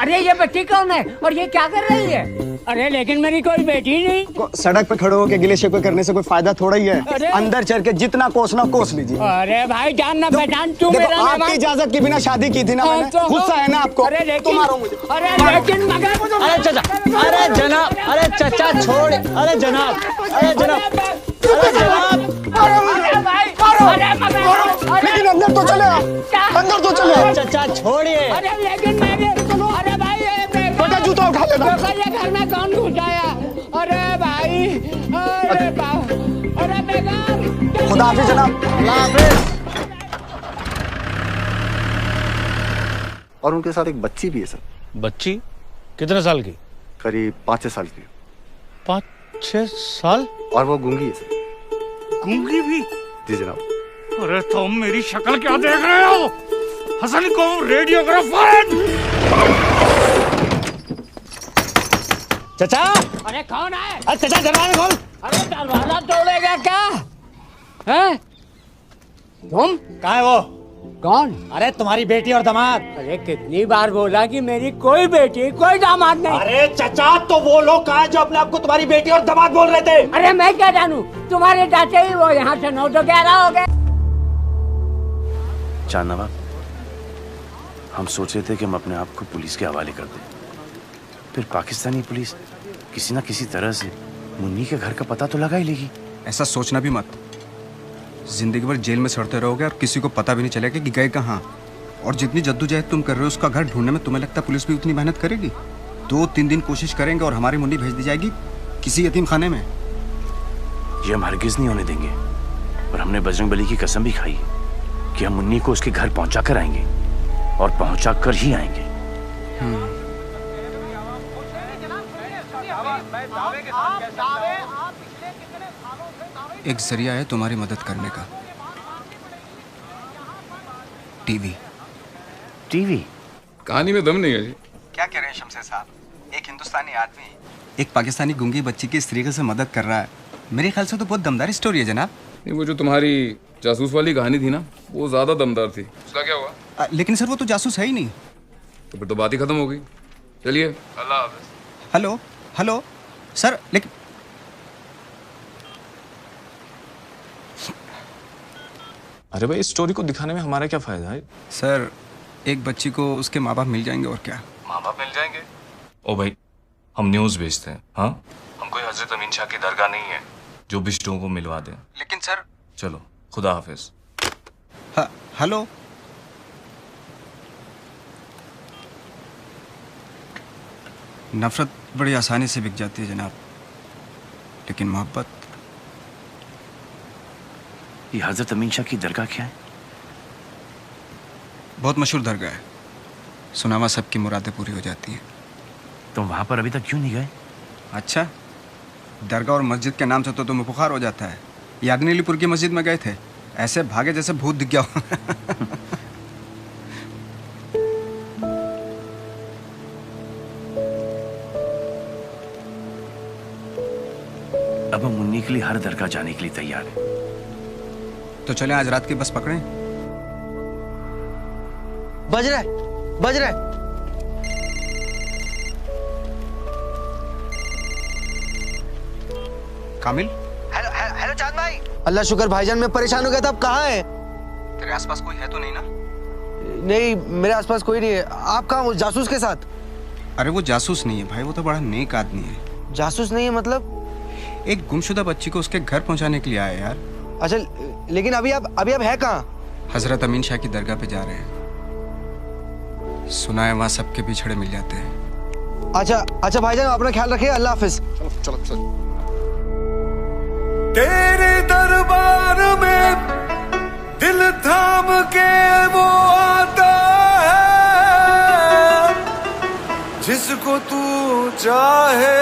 अरे ये बच्ची कौन है और ये क्या कर रही है? अरे लेकिन मेरी कोई बेटी नहीं। सड़क पे खड़े होकर गिले शिकवे करने से कोई फायदा थोड़ा ही है। अंदर चल के जितना कोसना कोस लीजिए। अरे भाई जान ना पहचान तू मेरा आपकी इजाजत के बिना शादी की थी ना मैंने। गुस्सा है ना आपको? अरे लेकिन मारो मुझे। अरे लेकिन मगर अरे चाचा, अरे जनाब, अरे चाचा छोड़। अरे जनाब, अरे जनाब, अरे जनाब, अरे भाई अरे मगर लेकिन अंदर तो चले आप, अंदर तो चले आप। चाचा छोड़िए। अरे लेकिन मेरे अरे भाई बेटा जूता उठा लेना। ये घर में कौन घुसाया? अरे भाई अरे अरे बेकार। खुदा हाफिज जनाब। अल्लाह हाफिज। और उनके साथ एक बच्ची भी है सर। बच्ची कितने साल की? करीब 5-6 साल की। 5-6 साल? और वो गूंगी है सर। गूंगी भी? जी जनाब। अरे तुम मेरी शक्ल क्या देख रहे हो? हसन को रेडियोग्राफर। चाचा। अरे कौन है? अरे चाचा दरवाजा खोल। अरे दरवाजा तोड़ेगा क्या? हैं? तुम? कहाँ है वो? कौन? अरे तुम्हारी बेटी और दामाद। अरे कितनी बार बोला कि मेरी कोई बेटी कोई दामाद नहीं। अरे चाचा तो वो लोग कहाँ जो अपने आप को तुम्हारी बेटी और दामाद बोल रहे थे? अरे मैं क्या जानूं, तुम्हारे चाचा ही वो यहाँ से 9 तो 11 हो गए। चांद नवाब, हम सोचे थे कि हम अपने आप को पुलिस के हवाले कर दें, फिर पाकिस्तानी पुलिस किसी ना किसी तरह से मुन्नी के घर का पता तो लगा ही लेगी। ऐसा सोचना भी मत। जिंदगी भर जेल में सड़ते रहोगे और किसी को पता भी नहीं चलेगा कि गए कहाँ। और जितनी जद्दोजहद तुम कर रहे हो उसका घर ढूंढने में तुम्हें लगता है पुलिस भी उतनी मेहनत करेगी? 2-3 दिन कोशिश करेंगे और हमारी मुन्नी भेज दी जाएगी किसी यतीम खाने में। ये हम हरगिज नहीं होने देंगे। और हमने बजरंगबली की कसम भी खाई कि हम मुन्नी को उसके घर पहुंचा कर आएंगे और पहुंचा कर ही आएंगे। एक जरिया है तुम्हारी मदद करने का। टीवी। टीवी? कहानी में दम नहीं है जी। क्या कह रहे हैं शमशेर साहब? एक हिंदुस्तानी आदमी एक पाकिस्तानी गूंगी बच्ची की इस तरीके से मदद कर रहा है, मेरे ख्याल से तो बहुत दमदार स्टोरी है जनाब। नहीं, वो जो तुम्हारी जासूस वाली कहानी थी ना, वो ज्यादा दमदार थी। उसका क्या हुआ? लेकिन सर वो तो जासूस है ही नहीं। तो फिर तो बात ही खत्म हो गई। चलिए, अल्लाह हाफ़िज़। हेलो हेलो सर, लेकिन अरे भाई, इस स्टोरी को दिखाने में हमारा क्या फायदा है? सर एक बच्ची को उसके माँ बाप मिल जाएंगे और क्या। माँ बाप मिल जाएंगे? ओ भाई, हम न्यूज़ भेजते हैं। हाँ, हम कोई हजरत अमीन शाह की दरगाह नहीं है जो बिश्तों को मिलवा दें। लेकिन सर। चलो, खुदा हाफिज। हेलो। नफरत बड़ी आसानी से बिक जाती है जनाब, लेकिन मोहब्बत। ये हजरत अमीन शाह की दरगाह क्या है? बहुत मशहूर दरगाह है, सुनामा सबकी मुरादें पूरी हो जाती हैं। तुम वहां पर अभी तक क्यों नहीं गए? अच्छा, दरगाह और मस्जिद के नाम से तो तुम्हें बुखार हो जाता है। यादनीलीपुर की मस्जिद में गए थे, ऐसे भागे जैसे भूत दिख गया हो। अब हम मुन्नी के लिए हर दरगाह जाने के लिए तैयार हैं। तो चलें आज रात की बस पकड़ें। बज रहा है, बज रहा है। कामिल। हेलो हेलो चांद भाई। अल्लाह शुक्र भाईजान, मैं परेशान हो गया था। अब कहाँ है? तेरे आसपास कोई है तो नहीं ना? नहीं, मेरे आसपास कोई नहीं है। आप कहाँ? वो जासूस के साथ? अरे वो जासूस नहीं है भाई, वो तो बड़ा नेक आदमी है। जासूस नहीं है मतलब? एक गुमशुदा बच्ची को उसके घर पहुंचाने के लिए आया यार। अच्छा, लेकिन अभी आप है कहाँ? हजरत अमीन शाह की दरगाह पे जा रहे हैं। सुना है वहाँ सबके बिछड़े मिल जाते हैं। अच्छा भाईजान, अपना ख्याल रखिए। अल्लाह हाफिज। चलो। तेरे दरबार में दिल थाम के वो आता है, जिसको तू चाहे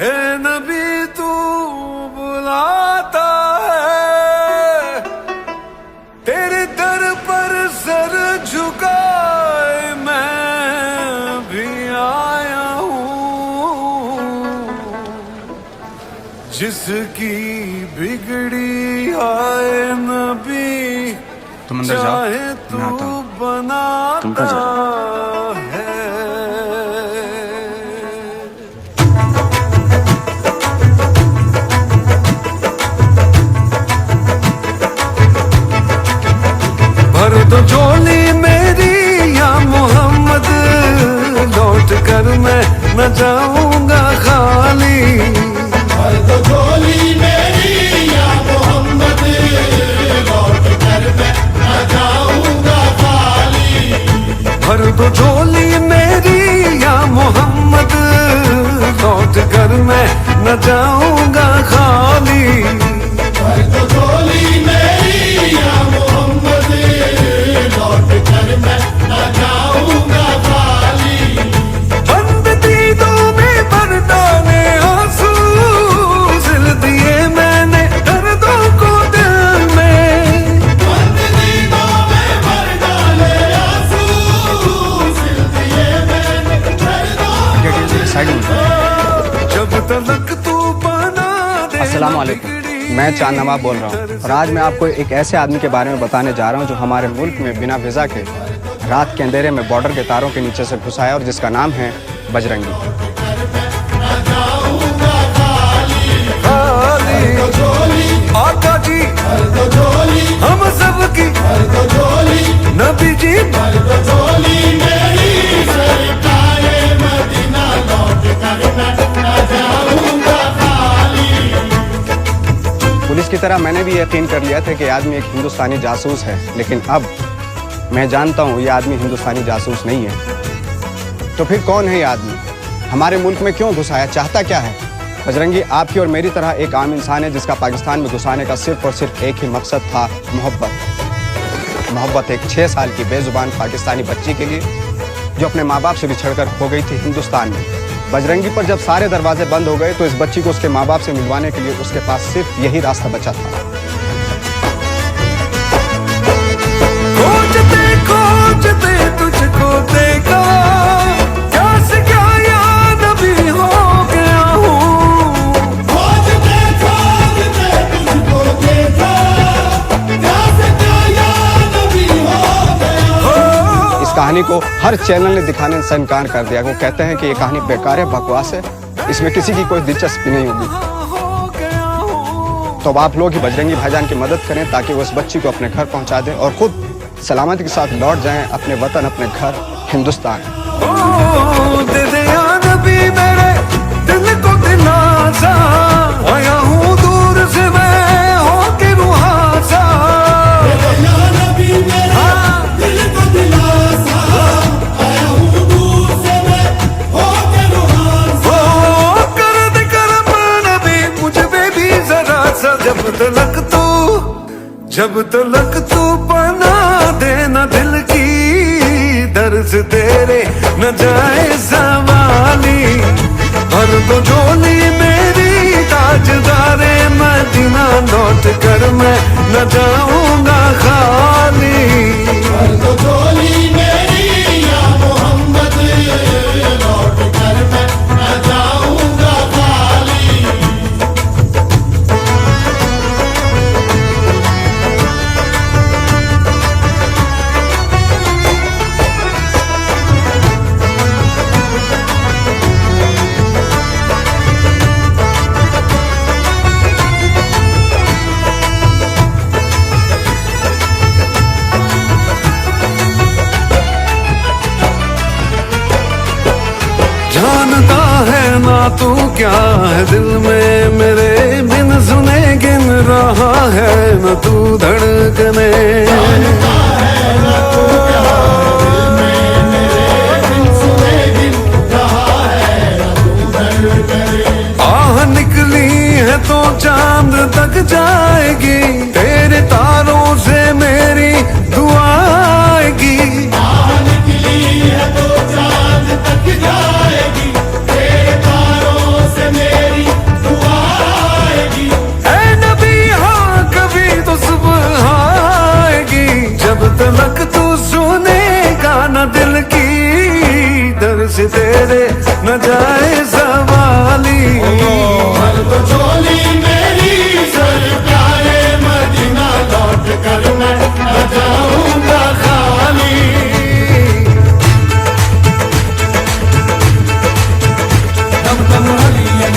ए नबी तू बुलाता है। तेरे दर पर सर झुकाए मैं भी आया हूँ, जिसकी बिगड़ी आए नबी तुम अंदर जाओ, चाहे तू बनाता है। भर दो झोली मेरी या मोहम्मद, लौट कर मैं न जाऊंगा खाली। भर दो झोली मेरी या मोहम्मद, लौट कर मैं न जाऊंगा खाली। भर दो झोली मेरी या मोहम्मद, लौट कर मैं न जाऊंगा खाली। भर दो झोली मेरी या मोहम्मद, लौट कर मैं न जाऊंगा खाली। बंद दीदों में बरदाने आंसू सिल दिए मैंने दर्दों को दिल में। बंद दीदों में बरदाने आंसू सिल दिए मैंने दर्दों को। जब तलक तू बना दे। अस्सलाम वालेकुम, मैं चांद नवाब बोल रहा हूँ और आज मैं आपको एक ऐसे आदमी के बारे में बताने जा रहा हूँ जो हमारे मुल्क में बिना वीज़ा के रात के अंधेरे में बॉर्डर के तारों के नीचे से घुस आया और जिसका नाम है बजरंगी। आका जी हम सब की नबी जी, मेरी सरकारे मदीना, लौट कर मैं न जाऊंगा खाली। पुलिस की तरह मैंने भी यकीन कर लिया था कि आदमी एक हिंदुस्तानी जासूस है, लेकिन अब मैं जानता हूँ ये आदमी हिंदुस्तानी जासूस नहीं है। तो फिर कौन है ये आदमी? हमारे मुल्क में क्यों घुस आया? चाहता क्या है? बजरंगी आपकी और मेरी तरह एक आम इंसान है जिसका पाकिस्तान में घुसाने का सिर्फ और सिर्फ एक ही मकसद था, मोहब्बत। मोहब्बत एक 6 साल की बेजुबान पाकिस्तानी बच्ची के लिए जो अपने माँ बाप से बिछड़कर खो गई थी हिंदुस्तान में। बजरंगी पर जब सारे दरवाजे बंद हो गए तो इस बच्ची को उसके माँ बाप से मिलवाने के लिए उसके पास सिर्फ यही रास्ता बचा था। खोजते खोजते तुझको देखा, क्या से क्या याद अभी हो गया हूँ। खोजते खोजते तुझको देखा, क्या से क्या याद अभी हो गया हूँ। इस कहानी को हर चैनल ने दिखाने से इनकार कर दिया। वो कहते हैं कि ये कहानी बेकार है, बकवास है, इसमें किसी की कोई दिलचस्पी नहीं होगी। तो अब आप लोग ही बजरंगी भाईजान की मदद करें ताकि वो इस बच्ची को अपने घर पहुंचा दें और खुद सलामती के साथ लौट जाएं अपने वतन, अपने घर हिंदुस्तान। दे दे याद अभी मेरे दिल को दिलासा, आया हूँ दूर से मैं होके रुहासा। दे दे याद अभी मेरे दिल को दिलासा, आया हूँ दूर से मैं होके रुहासा। कर दे करम नबी मुझ पे भी जरा सा, जब तलक तू बना देना दिल की दर्द तेरे न जाए सवाली। भर दो झोली मेरी ताजदारे मदीना, लौट कर मैं न जाऊंगा खाली। भर दो झोली मेरी या मोहम्मद, लौट कर मैं न जाऊंगा खाली। जानता है ना तू क्या है दिल में मेरे, बिन सुने गिन रहा है न तू धड़कने। जानता है ना तू क्या है दिल में मेरे, बिन सुने गिन रहा है न तू धड़कने। आह निकली है तो चांद तक जाएगी, तेरे तारों से मेरी दुआ आएगी। आह निकली है तो चांद तक जाएगी, तेरे तारों से मेरी दुआ आएगी। ऐ नबी हाँ कभी तो सुबह आएगी, जब तलक तू सुनेगा न दिल की दर्द से तेरे